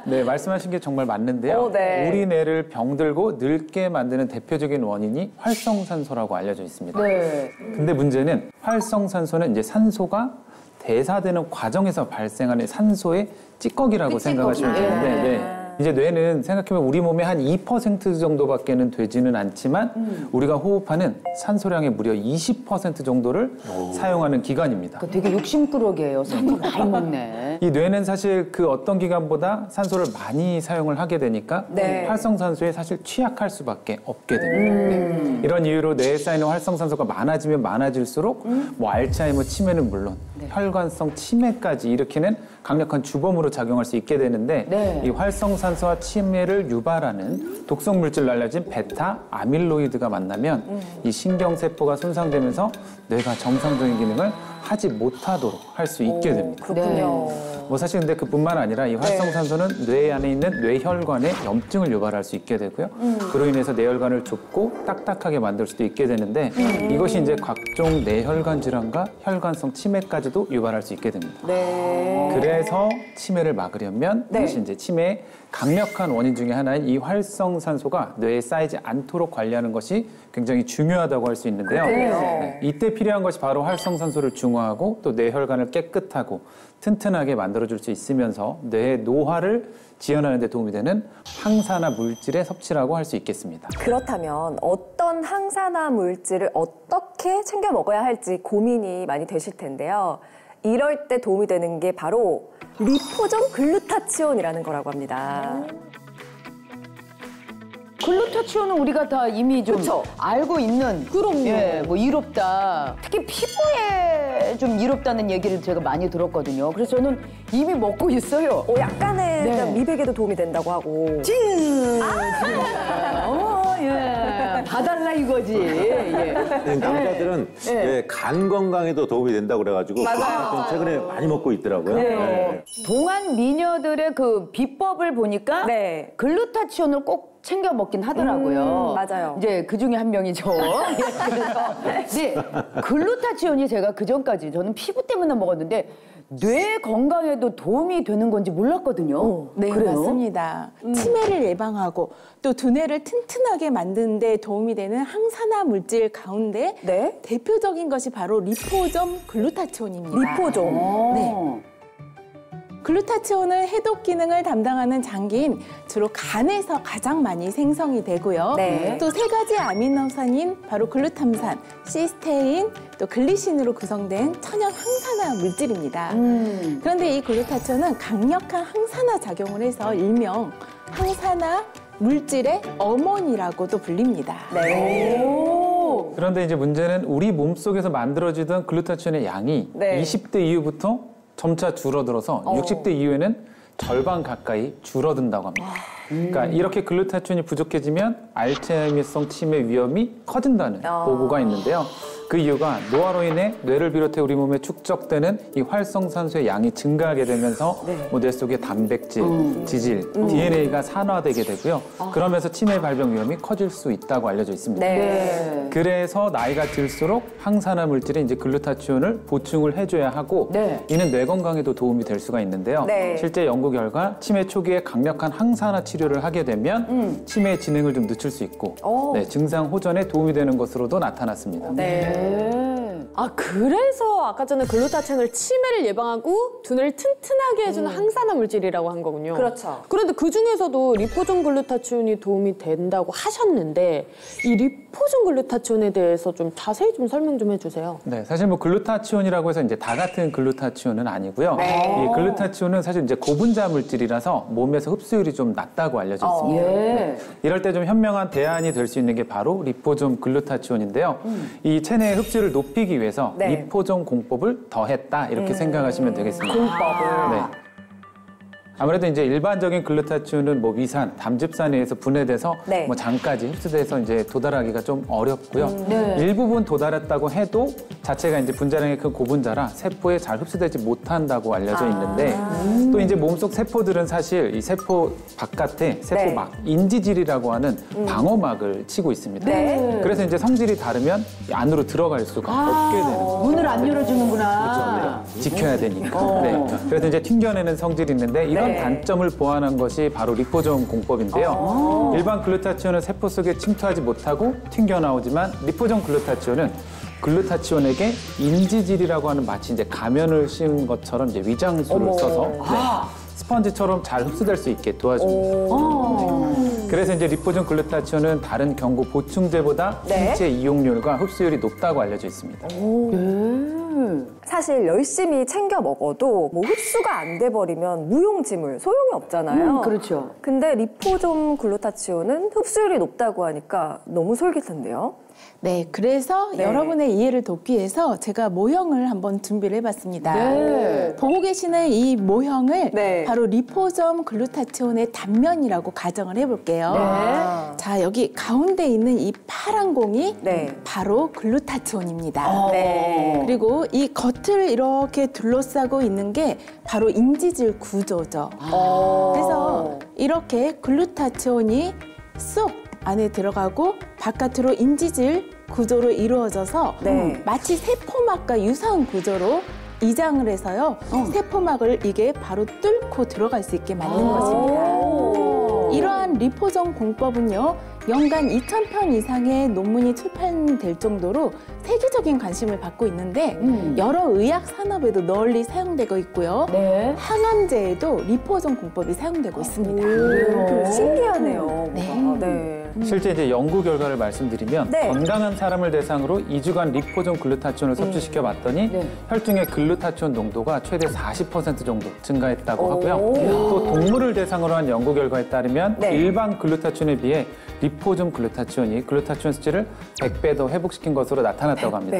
S6: 네, 말씀하신 게 정말 맞는데요.
S1: 네.
S6: 우리 뇌를 병들고 늙게 만드는 대표적인 원인이 활성산소라고 알려져 있습니다.
S2: 네.
S6: 근데 문제는 활성산소는 이제 산소가 대사되는 과정에서 발생하는 산소의 찌꺼기라고 생각하시면 되는데 네. 이제 뇌는 생각해보면 우리 몸의 한 2% 정도밖에는 되지는 않지만 우리가 호흡하는 산소량의 무려 20% 정도를 사용하는 기관입니다.
S2: 되게 욕심꾸러기예요. 산소 많이 먹네.
S6: 이 뇌는 사실 그 어떤 기관보다 산소를 많이 사용을 하게 되니까
S1: 네.
S6: 활성산소에 사실 취약할 수밖에 없게 됩니다. 네. 이런 이유로 뇌에 쌓이는 활성산소가 많아지면 많아질수록 뭐 알츠하이머 치매는 물론 혈관성 치매까지 일으키는 강력한 주범으로 작용할 수 있게 되는데
S2: 네.
S6: 이 활성산소와 치매를 유발하는 독성 물질로 알려진 베타 아밀로이드가 만나면 이 신경세포가 손상되면서 뇌가 정상적인 기능을 하지 못하도록 할 수 있게 됩니다.
S1: 그렇군요.
S6: 뭐 사실 근데 그뿐만 아니라 이 활성산소는 뇌 안에 있는 뇌혈관에 염증을 유발할 수 있게 되고요. 그로 인해서 뇌혈관을 좁고 딱딱하게 만들 수도 있게 되는데 이것이 이제 각종 뇌혈관 질환과 혈관성 치매까지도 유발할 수 있게 됩니다.
S1: 네.
S6: 그래서 치매를 막으려면 사실 이제 치매의 강력한 원인 중에 하나인 이 활성산소가 뇌에 쌓이지 않도록 관리하는 것이 굉장히 중요하다고 할 수 있는데요. 네, 이때 필요한 것이 바로 활성산소를 중화하고 또 뇌혈관을 깨끗하고 튼튼하게 만들어줄 수 있으면서 뇌의 노화를 지연하는 데 도움이 되는 항산화 물질의 섭취라고 할 수 있겠습니다.
S1: 그렇다면 어떤 항산화 물질을 어떻게 챙겨 먹어야 할지 고민이 많이 되실 텐데요. 이럴 때 도움이 되는 게 바로 리포점 글루타치온이라는 거라고 합니다.
S2: 글루타치온은 우리가 다 이미 좀
S1: 그쵸?
S2: 알고 있는
S4: 그럼요.
S2: 예, 뭐 이롭다. 특히 피부에 좀 이롭다는 얘기를 제가 많이 들었거든요. 그래서 저는 이미 먹고 있어요.
S1: 약간의
S2: 네.
S1: 그냥 미백에도 도움이 된다고 하고.
S2: 예. 봐달라 이거지. 예.
S3: 남자들은 예, 간 건강에도 도움이 된다고 그래가지고 좀 최근에 많이 먹고 있더라고요. 네.
S2: 동안 미녀들의 그 비법을 보니까
S1: 네.
S2: 글루타치온을 꼭 챙겨 먹긴 하더라고요.
S1: 맞아요.
S2: 이제 그 중에 한 명이죠. 네, 글루타치온이 제가 그 전까지 저는 피부 때문에 먹었는데 뇌 건강에도 도움이 되는 건지 몰랐거든요.
S7: 네,
S2: 그래요?
S7: 맞습니다. 치매를 예방하고 또 두뇌를 튼튼하게 만드는 데 도움이 되는 항산화 물질 가운데
S1: 네.
S7: 대표적인 것이 바로 리포점 글루타치온입니다.
S1: 리포점.
S7: 네. 글루타치온은 해독 기능을 담당하는 장기인 주로 간에서 가장 많이 생성이 되고요.
S1: 네.
S7: 또 세 가지 아미노산인 바로 글루탐산, 시스테인, 또 글리신으로 구성된 천연 항산화 물질입니다. 그런데 이 글루타치온은 강력한 항산화 작용을 해서 일명 항산화 물질의 어머니라고도 불립니다.
S1: 네.
S6: 그런데 이제 문제는 우리 몸속에서 만들어지던 글루타치온의 양이
S1: 네.
S6: 20대 이후부터 점차 줄어들어서 60대 이후에는 절반 가까이 줄어든다고 합니다. 그러니까 이렇게 글루타치온이 부족해지면 알츠하이머성 치매 위험이 커진다는 보고가 있는데요. 그 이유가 노화로 인해 뇌를 비롯해 우리 몸에 축적되는 이 활성산소의 양이 증가하게 되면서 뭐 뇌 속의 단백질, 지질, DNA가 산화되게 되고요. 그러면서 치매 발병 위험이 커질 수 있다고 알려져 있습니다. 그래서 나이가 들수록 항산화 물질인 이제 글루타치온을 보충을 해줘야 하고 이는 뇌 건강에도 도움이 될 수가 있는데요. 실제 연구 결과 치매 초기에 강력한 항산화 치료를 하게 되면 치매의 진행을 좀 늦출 수 있고 증상 호전에 도움이 되는 것으로도 나타났습니다.
S4: 아, 그래서 아까 전에 글루타치온을 치매를 예방하고 두뇌를 튼튼하게 해주는 항산화 물질이라고 한 거군요.
S1: 그렇죠.
S4: 그런데 그 중에서도 리포존 글루타치온이 도움이 된다고 하셨는데 이 리포존 글루타치온에 대해서 좀 자세히 좀 설명 좀 해주세요.
S6: 네, 사실 뭐 글루타치온이라고 해서 이제 다 같은 글루타치온은 아니고요. 이 글루타치온은 사실 이제 고분자 물질이라서 몸에서 흡수율이 좀 낮다고 알려져 있습니다. 이럴 때 좀 현명한 대안이 될 수 있는 게 바로 리포존 글루타치온인데요. 이 체내의 흡수를 높이기 위해서 리포존 공법을 더했다 이렇게 생각하시면 되겠습니다.
S1: 공법을.
S6: 네. 아무래도 이제 일반적인 글루타치온은 뭐 위산, 담즙산에 의해서 분해돼서 뭐 장까지 흡수돼서 이제 도달하기가 좀 어렵고요. 일부분 도달했다고 해도 자체가 이제 분자량이 큰 고분자라 세포에 잘 흡수되지 못한다고 알려져 있는데 또 이제 몸속 세포들은 사실 이 세포 바깥에 세포막, 인지질이라고 하는 방어막을 치고 있습니다. 그래서 이제 성질이 다르면 안으로 들어갈 수가 없게 되는 거죠.
S2: 문을 안 열어주는구나.
S6: 지켜야 되니까. 그래서 이제 튕겨내는 성질이 있는데 이런 단점을 보완한 것이 바로 리포존 공법인데요. 일반 글루타치온은 세포 속에 침투하지 못하고 튕겨나오지만 리포존 글루타치온은 글루타치온에게 인지질이라고 하는 마치 이제 가면을 씌운 것처럼 이제 위장술을 써서 스펀지처럼 잘 흡수될 수 있게 도와줍니다. 그래서 이제 리포존 글루타치온은 다른 경구 보충제보다 신체 이용률과 흡수율이 높다고 알려져 있습니다.
S1: 사실 열심히 챙겨 먹어도 뭐 흡수가 안 돼 버리면 무용지물, 소용이 없잖아요.
S2: 그렇죠.
S1: 근데 리포존 글루타치온은 흡수율이 높다고 하니까 너무 솔깃한데요.
S7: 네, 그래서 여러분의 이해를 돕기 위해서 제가 모형을 한번 준비를 해봤습니다. 보고 계시는 이 모형을 바로 리포존 글루타치온의 단면이라고 가정을 해볼게요. 자, 여기 가운데 있는 이 파란 공이 바로 글루타치온입니다. 그리고 이 겉을 이렇게 둘러싸고 있는 게 바로 인지질 구조죠. 그래서 이렇게 글루타치온이 쏙 안에 들어가고 바깥으로 인지질 구조로 이루어져서 마치 세포막과 유사한 구조로 이장을 해서요. 세포막을 이게 바로 뚫고 들어갈 수 있게 만든 것입니다. 이러한 리포존 공법은요. 연간 2,000편 이상의 논문이 출판될 정도로 세계적인 관심을 받고 있는데 여러 의학 산업에도 널리 사용되고 있고요. 항암제에도 리포존 공법이 사용되고 있습니다.
S1: 신기하네요.
S6: 실제 이제 연구 결과를 말씀드리면 건강한 사람을 대상으로 2주간 리포존 글루타치온을 섭취시켜 봤더니 혈중의 글루타치온 농도가 최대 40% 정도 증가했다고 하고요. 또 동물을 대상으로 한 연구 결과에 따르면 일반 글루타치온에 비해 리포존 글루타치온이 글루타치온 수치를 100배 더 회복시킨 것으로 나타났다고 합니다.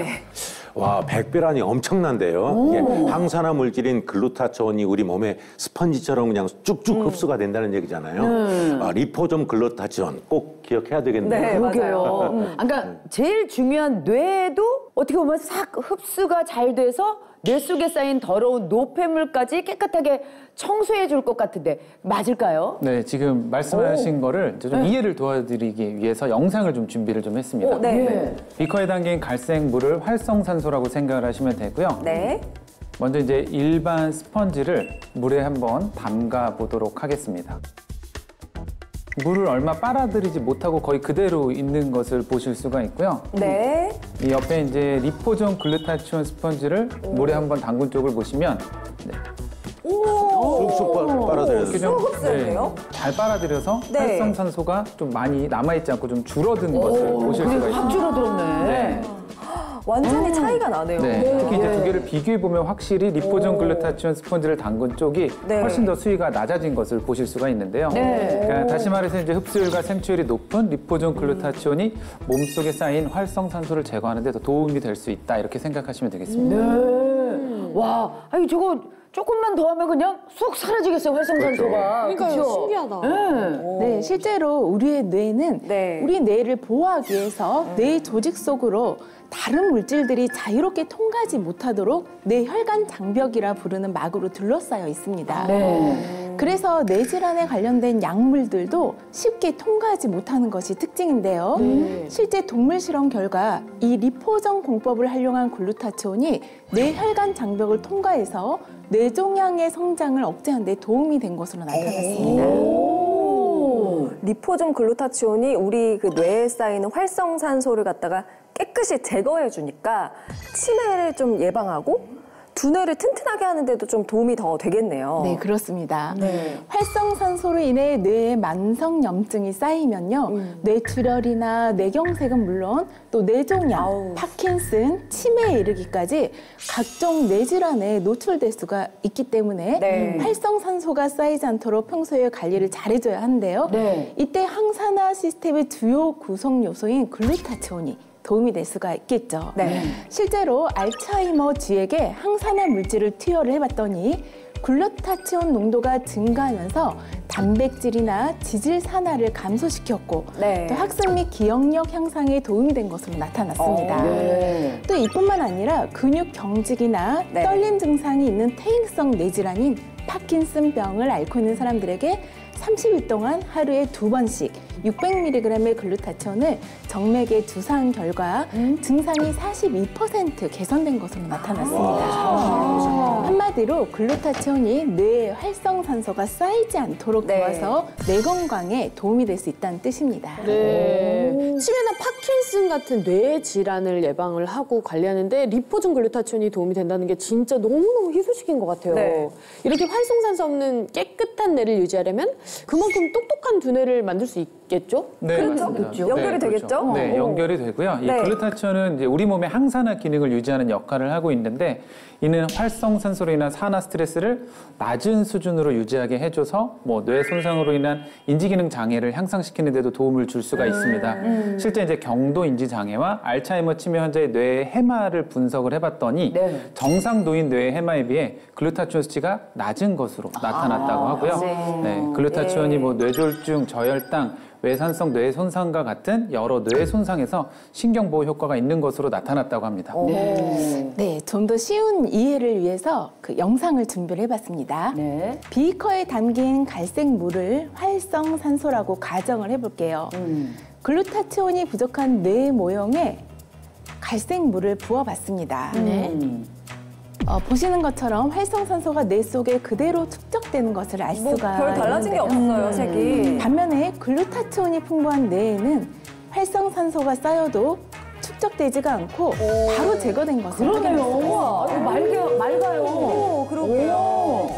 S3: 와, 100배라니 엄청난데요. 이게 항산화 물질인 글루타치온이 우리 몸에 스펀지처럼 그냥 쭉쭉 흡수가 된다는 얘기잖아요. 아, 리포존 글루타치온 꼭 기억해야 되겠네요.
S2: 그러게요. 그러니까 제일 중요한 뇌에도 어떻게 보면 싹 흡수가 잘 돼서 뇌 속에 쌓인 더러운 노폐물까지 깨끗하게 청소해 줄 것 같은데 맞을까요?
S6: 네, 지금 말씀하신 거를 좀 이해를 도와드리기 위해서 영상을 좀 준비를 좀 했습니다. 비커에 담긴 갈색 물을 활성산소라고 생각을 하시면 되고요. 먼저 이제 일반 스펀지를 물에 한번 담가 보도록 하겠습니다. 물을 얼마 빨아들이지 못하고 거의 그대로 있는 것을 보실 수가 있고요. 이 옆에 이제 리포존 글루타치온 스펀지를 물에 한번 담근 쪽을 보시면
S3: 쑥쑥 빨아들여서
S1: 흡수돼요?
S6: 잘 빨아들여서 활성산소가 좀 많이 남아있지 않고 좀 줄어든 것을 보실 수가 있습니다.
S2: 확 줄어들었네.
S1: 완전히 차이가 나네요.
S6: 특히 이제 두 개를 비교해보면 확실히 리포존 글루타치온 스펀지를 담근 쪽이 훨씬 더 수위가 낮아진 것을 보실 수가 있는데요. 그러니까 다시 말해서 이제 흡수율과 생취율이 높은 리포존 글루타치온이 몸속에 쌓인 활성산소를 제거하는 데 더 도움이 될 수 있다 이렇게 생각하시면 되겠습니다.
S2: 와, 아니 저거 조금만 더 하면 그냥 쑥 사라지겠어요, 활성산소가.
S4: 그러니까
S2: 그쵸?
S4: 신기하다.
S7: 네, 실제로 우리의 뇌는
S1: 네.
S7: 우리 뇌를 보호하기 위해서 뇌 조직 속으로 다른 물질들이 자유롭게 통과하지 못하도록 뇌혈관 장벽이라 부르는 막으로 둘러싸여 있습니다. 그래서 뇌 질환에 관련된 약물들도 쉽게 통과하지 못하는 것이 특징인데요. 실제 동물 실험 결과 이 리포전 공법을 활용한 글루타치온이 뇌혈관 장벽을 통과해서 뇌종양의 성장을 억제하는 데 도움이 된 것으로 나타났습니다.
S1: 리포존 글루타치온이 우리 그 뇌에 쌓이는 활성산소를 갖다가 깨끗이 제거해 주니까 치매를 좀 예방하고 두뇌를 튼튼하게 하는데도 좀 도움이 더 되겠네요.
S7: 네, 그렇습니다. 활성산소로 인해 뇌에 만성염증이 쌓이면요. 뇌출혈이나 뇌경색은 물론 또 뇌종양, 파킨슨, 치매에 이르기까지 각종 뇌질환에 노출될 수가 있기 때문에 활성산소가 쌓이지 않도록 평소에 관리를 잘해줘야 하는데요. 이때 항산화 시스템의 주요 구성 요소인 글루타치온이 도움이 될 수가 있겠죠. 실제로 알츠하이머 쥐에게 항산화 물질을 투여를 해봤더니 글루타치온 농도가 증가하면서 단백질이나 지질 산화를 감소시켰고 또 학습 및 기억력 향상에 도움이 된 것으로 나타났습니다. 또 이뿐만 아니라 근육 경직이나 떨림 증상이 있는 퇴행성 뇌질환인 파킨슨병을 앓고 있는 사람들에게 30일 동안 하루에 2번씩 600mg의 글루타치온을 정맥에 주사한 결과 증상이 42% 개선된 것으로 나타났습니다. 한마디로 글루타치온이 뇌에 활성산소가 쌓이지 않도록 도와서 뇌 건강에 도움이 될 수 있다는 뜻입니다.
S4: 치매나 파킨슨 같은 뇌 질환을 예방을 하고 관리하는데 리포존 글루타치온이 도움이 된다는 게 진짜 너무너무 희소식인 것 같아요. 이렇게 활성산소 없는 깨끗한 뇌를 유지하려면 그만큼 똑똑한 두뇌를 만들 수 있겠죠?
S6: 네,
S1: 그렇죠?
S6: 맞습니다.
S1: 연결이 되겠죠?
S6: 그렇죠. 네, 연결이 되고요. 이 글루타치온은 이제 우리 몸의 항산화 기능을 유지하는 역할을 하고 있는데 이는 활성산소로 인한 산화 스트레스를 낮은 수준으로 유지하게 해줘서 뭐 뇌 손상으로 인한 인지기능 장애를 향상시키는 데도 도움을 줄 수가 있습니다. 실제 이제 경도 인지 장애와 알츠하이머 치매 환자의 뇌의 해마를 분석을 해봤더니 정상 노인 뇌의 해마에 비해 글루타치온 수치가 낮은 것으로 나타났다고 하고요. 글루타치온이 뭐 뇌졸중, 저혈당, 외산성 뇌 손상과 같은 여러 뇌 손상에서 신경보호 효과가 있는 것으로 나타났다고 합니다.
S7: 네, 좀 더 쉬운 이해를 위해서 그 영상을 준비를 해봤습니다. 비커에 담긴 갈색 물을 활성산소라고 가정을 해볼게요. 글루타치온이 부족한 뇌 모형에 갈색 물을 부어봤습니다. 보시는 것처럼 활성산소가 뇌 속에 그대로 축적되는 것을 알 수가
S1: 별 달라진 게 없어요, 색이.
S7: 반면에 글루타치온이 풍부한 뇌에는 활성산소가 쌓여도 축적되지가 않고 바로 제거된 것을 확인했습니다.
S2: 맑아요.
S1: 그러게요.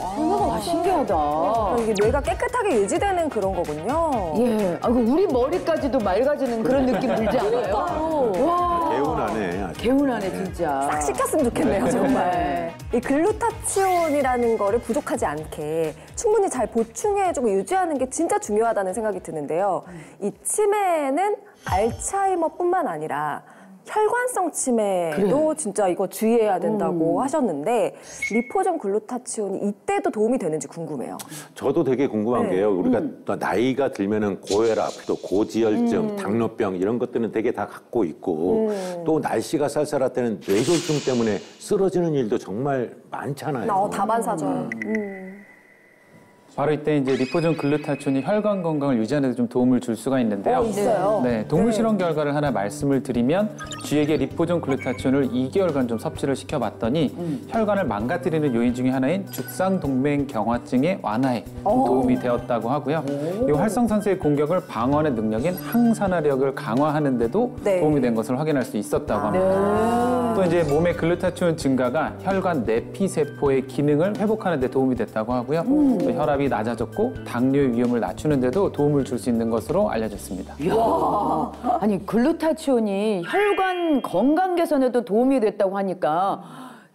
S2: 신기하다.
S1: 이게 뇌가 깨끗하게 유지되는 그런 거군요.
S2: 예. 우리 머리까지도 맑아지는 그런 느낌 들지 않아요? 와.
S3: 개운하네.
S2: 개운하네, 진짜.
S1: 싹 시켰으면 좋겠네요, 정말. 이 글루타치온이라는 거를 부족하지 않게 충분히 잘 보충해주고 유지하는 게 진짜 중요하다는 생각이 드는데요. 이 치매는 알츠하이머뿐만 아니라 혈관성 치매도 진짜 이거 주의해야 된다고 하셨는데 리포존 글루타치온이 이때도 도움이 되는지 궁금해요.
S3: 저도 되게 궁금한 게요. 우리가 또 나이가 들면은 고혈압, 또 고지혈증, 당뇨병 이런 것들은 되게 다 갖고 있고 또 날씨가 쌀쌀할 때는 뇌졸중 때문에 쓰러지는 일도 정말 많잖아요.
S1: 다반사죠.
S6: 바로 이때 이제 리포존 글루타치온이 혈관 건강을 유지하는 데 좀 도움을 줄 수가 있는데요.
S1: 있어요.
S6: 네, 동물 실험 결과를 하나 말씀을 드리면 쥐에게 리포존 글루타치온을 2개월간 좀 섭취를 시켜봤더니 혈관을 망가뜨리는 요인 중에 하나인 죽상동맥경화증의 완화에 도움이 되었다고 하고요. 이 활성산소의 공격을 방어하는 능력인 항산화력을 강화하는 데도 도움이 된 것을 확인할 수 있었다고 합니다. 또 이제 몸의 글루타치온 증가가 혈관 내피세포의 기능을 회복하는 데 도움이 됐다고 하고요. 또 혈압이 낮아졌고 당뇨의 위험을 낮추는 데도 도움을 줄 수 있는 것으로 알려졌습니다.
S2: 이야, 아니 글루타치온이 혈관 건강 개선에도 도움이 됐다고 하니까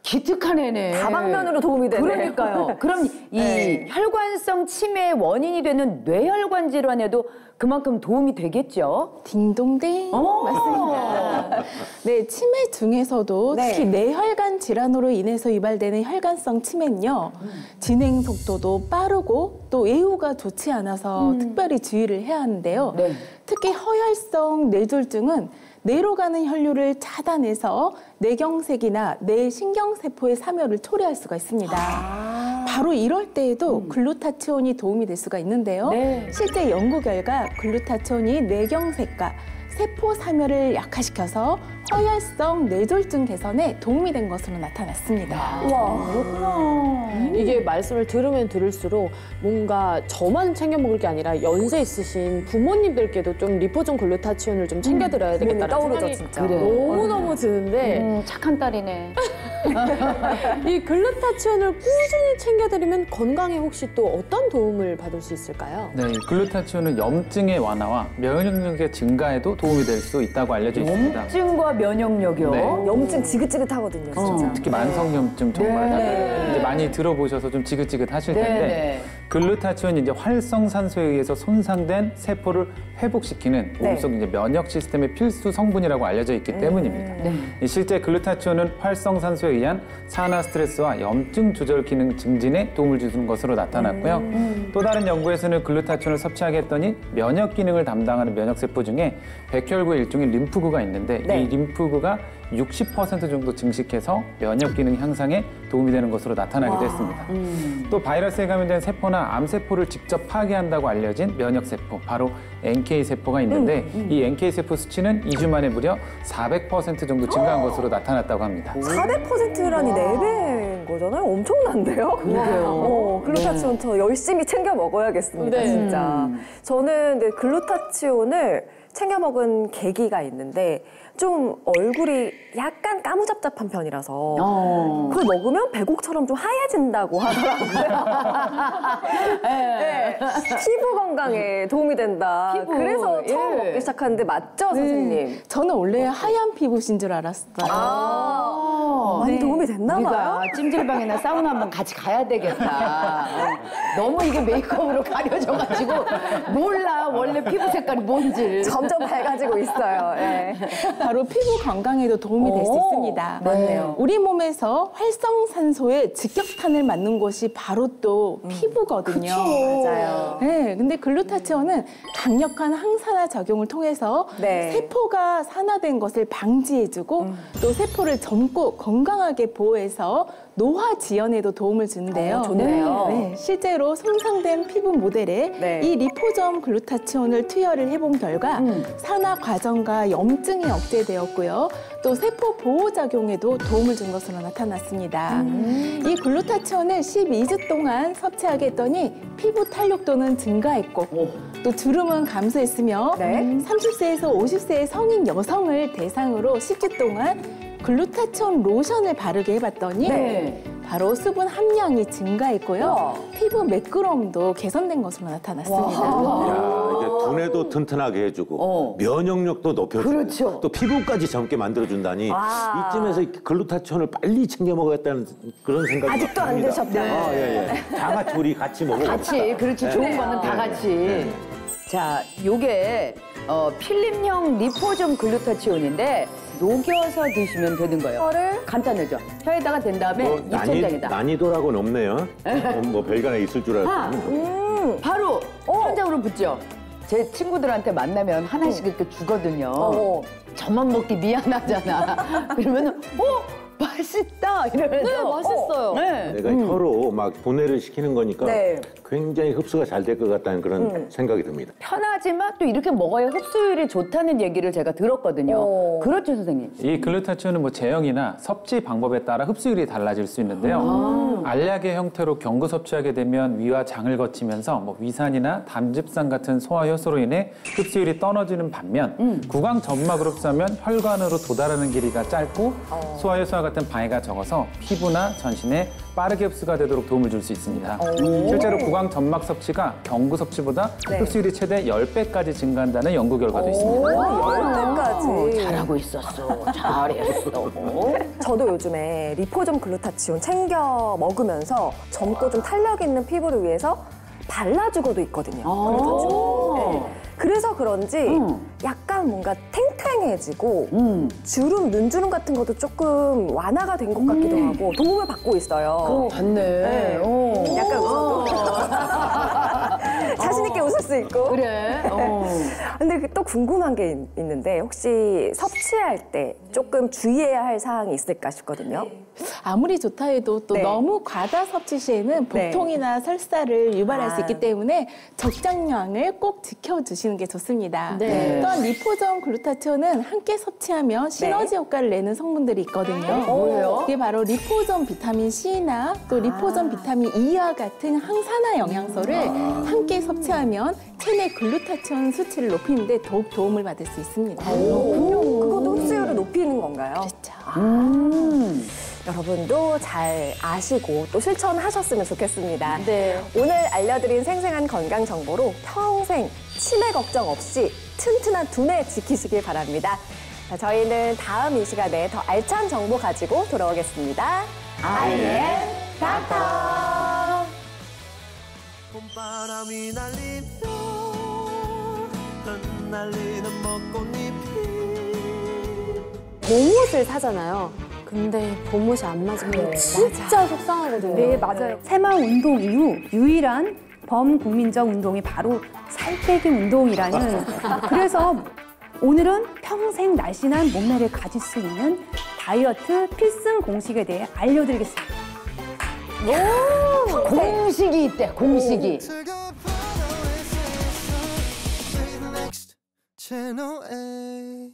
S2: 기특한 애네.
S1: 다방면으로 도움이 되네.
S2: 그러니까요. 그럼 이 혈관성 치매의 원인이 되는 뇌혈관 질환에도 그만큼 도움이 되겠죠?
S7: 딩동댕 맞습니다. 네, 치매 중에서도 특히 뇌혈관 질환으로 인해서 유발되는 혈관성 치매는요. 진행 속도도 빠르고 또 예후가 좋지 않아서 특별히 주의를 해야 하는데요.
S2: 네.
S7: 특히 허혈성 뇌졸중은 뇌로 가는 혈류를 차단해서 뇌경색이나 뇌신경세포의 사멸을 초래할 수가 있습니다. 바로 이럴 때에도 글루타치온이 도움이 될 수가 있는데요.
S2: 네.
S7: 실제 연구 결과 글루타치온이 뇌경색과 세포 사멸을 약화시켜서 허혈성 뇌졸중 개선에 도움이 된 것으로 나타났습니다.
S1: 와, 그렇구나.
S4: 이게 말씀을 들으면 들을수록 뭔가 저만 챙겨 먹을 게 아니라 연세 있으신 부모님들께도 좀 리포존 글루타치온을 좀 챙겨드려야 되겠다는
S1: 떠오르죠,
S4: 생각이
S1: 진짜.
S2: 그래.
S4: 너무너무 드는데
S2: 착한 딸이네.
S4: 이 글루타치온을 꾸준히 챙겨드리면 건강에 혹시 또 어떤 도움을 받을 수 있을까요?
S6: 네, 이 글루타치온은 염증의 완화와 면역력의 증가에도 도움이 될 수 있다고 알려져 있습니다.
S2: 염증과 면역력이요?
S6: 네.
S1: 염증 지긋지긋하거든요, 진짜.
S6: 특히 만성염증 정말 이제 많이 들어보셔서 좀 지긋지긋하실 텐데 글루타치온이 이제 활성산소에 의해서 손상된 세포를 회복시키는 몸속 이제 면역 시스템의 필수 성분이라고 알려져 있기 때문입니다. 이 실제 글루타치온은 활성산소에 의한 산화 스트레스와 염증 조절 기능 증진에 도움을 주는 것으로 나타났고요. 또 다른 연구에서는 글루타치온을 섭취하게 했더니 면역 기능을 담당하는 면역세포 중에 백혈구의 일종의 림프구가 있는데 이 림프구가 60% 정도 증식해서 면역 기능 향상에 도움이 되는 것으로 나타나기도 했습니다. 또 바이러스에 감염된 세포나 암세포를 직접 파괴한다고 알려진 면역세포, 바로 NK세포가 있는데 이 NK세포 수치는 2주 만에 무려 400% 정도 증가한 것으로 나타났다고 합니다.
S1: 400%라니 4배인 거잖아요? 엄청난데요? 그러게요. 글루타치온 저 열심히 챙겨 먹어야겠습니다, 진짜. 저는 근데 글루타치온을 챙겨 먹은 계기가 있는데 좀 얼굴이 약간 까무잡잡한 편이라서 그걸 먹으면 배곡처럼 좀 하얘진다고 하더라고요. 네. 피부 건강에 도움이 된다. 그래서 처음 먹기 시작하는데 맞죠, 선생님?
S7: 저는 원래 하얀 피부신 줄 알았어요.
S1: 많이 도움이 됐나 봐요?
S2: 우리가 찜질방이나 사우나 한번 같이 가야 되겠다. 너무 이게 메이크업으로 가려져가지고 몰라 원래 피부 색깔이 뭔지.
S1: 점점 밝아지고 있어요. 네.
S7: 바로 피부 건강에도 도움이 될 수 있습니다.
S1: 맞네요.
S7: 우리 몸에서 활성산소에 직격탄을 맞는 곳이 바로 또 피부거든요.
S1: 맞아요.
S7: 네, 근데 글루타치온은 강력한 항산화 작용을 통해서 세포가 산화된 것을 방지해주고 또 세포를 젊고 건강하게 보호해서 노화 지연에도 도움을 주는데요.
S1: 좋네요.
S7: 네, 실제로 손상된 피부 모델에 이 리포점 글루타치온을 투여를 해본 결과 산화 과정과 염증이 억제되었고요. 또 세포 보호 작용에도 도움을 준 것으로 나타났습니다. 이 글루타치온을 12주 동안 섭취하게 했더니 피부 탄력도는 증가했고 또 주름은 감소했으며 30세에서 50세의 성인 여성을 대상으로 10주 동안 글루타치온 로션을 바르게 해봤더니 바로 수분 함량이 증가했고요. 피부 매끄러움도 개선된 것으로 나타났습니다.
S3: 야, 이게 두뇌도 튼튼하게 해주고 면역력도 높여주고
S2: 그렇죠.
S3: 또 피부까지 젊게 만들어준다니 이쯤에서 글루타치온을 빨리 챙겨 먹어야겠다는 그런 생각이
S1: 아직도 안
S3: 듭니다.
S1: 드셨대요.
S3: 다 같이 우리 같이 먹어.
S2: 같이 그렇지 좋은 거는 다 같이. 자, 요게 필름형 리포점 글루타치온인데 녹여서 드시면 되는 거예요.
S1: 혀를?
S2: 간단하죠. 혀에다가 댄 다음에 입천장에다.
S3: 난이도라고는 없네요. 뭐 별거 하나 있을 줄 알았더니.
S2: 바로 천장으로 붙죠. 제 친구들한테 만나면 하나씩 이렇게 주거든요. 저만 먹기 미안하잖아. 그러면은 맛있다 이러면서
S4: 맛있어요.
S3: 내가 혀로 막 분해를 시키는 거니까 굉장히 흡수가 잘 될 것 같다는 그런 생각이 듭니다.
S2: 편하지만 또 이렇게 먹어야 흡수율이 좋다는 얘기를 제가 들었거든요. 그렇죠, 선생님?
S6: 이 글루타치온은 뭐 제형이나 섭취 방법에 따라 흡수율이 달라질 수 있는데요. 알약의 형태로 경구 섭취하게 되면 위와 장을 거치면서 뭐 위산이나 담즙산 같은 소화 효소로 인해 흡수율이 떨어지는 반면 구강 점막으로 흡수하면 혈관으로 도달하는 길이가 짧고 소화 효소가 같은 방해가 적어서 피부나 전신에 빠르게 흡수가 되도록 도움을 줄 수 있습니다. 실제로 구강 점막 섭취가 경구 섭취보다 흡수율이 최대 10배까지 증가한다는 연구 결과도 있습니다.
S1: 10배까지.
S2: 잘하고 있었어. 잘했어.
S1: 저도 요즘에 리포점 글루타치온 챙겨 먹으면서 젊고 좀 탄력 있는 피부를 위해서 발라주고도 있거든요. 글루타치온. 네. 그래서 그런지 약간 뭔가 탱탱해지고 주름, 눈주름 같은 것도 조금 완화가 된 것 같기도 하고 도움을 받고 있어요.
S2: 봤네.
S1: 약간 웃어도 자신 있게 웃을 수 있고.
S2: 그래.
S1: 근데 또 궁금한 게 있는데 혹시 섭취할 때 조금 주의해야 할 사항이 있을까 싶거든요.
S7: 아무리 좋다 해도 또
S1: 네.
S7: 너무 과다 섭취 시에는 복통이나 설사를 유발할 수 있기 때문에 적정량을 꼭 지켜주시는 게 좋습니다.
S2: 네.
S7: 또한 리포점 글루타치온은 함께 섭취하면 시너지 효과를 내는 성분들이 있거든요.
S2: 뭐예요?
S7: 이게 바로 리포점 비타민 C나 또 리포점 비타민 E와 같은 항산화 영양소를 함께 섭취하면 체내 글루타치온 수치를 높이는데 더욱 도움을 받을 수 있습니다.
S1: 그것도 흡수율을 높이는 건가요?
S7: 그렇죠.
S1: 여러분도 잘 아시고 또 실천하셨으면 좋겠습니다.
S2: 네.
S1: 오늘 알려드린 생생한 건강 정보로 평생 치매 걱정 없이 튼튼한 두뇌 지키시길 바랍니다. 자, 저희는 다음 이 시간에 더 알찬 정보 가지고 돌아오겠습니다. 아이의 닥터.
S8: 봄바람이 날리며 흩날리는 벚꽃잎이
S4: 봄옷을 사잖아요. 근데 봄옷이 안 맞으면 진짜 속상하거든요.
S9: 네, 맞아요. 새마을 운동 이후 유일한 범국민적 운동이 바로 살빼기 운동이라는 그래서 오늘은 평생 날씬한 몸매를 가질 수 있는 다이어트 필승 공식에 대해 알려드리겠습니다.
S2: 공식이 있대, 공식이.
S8: Next Channel A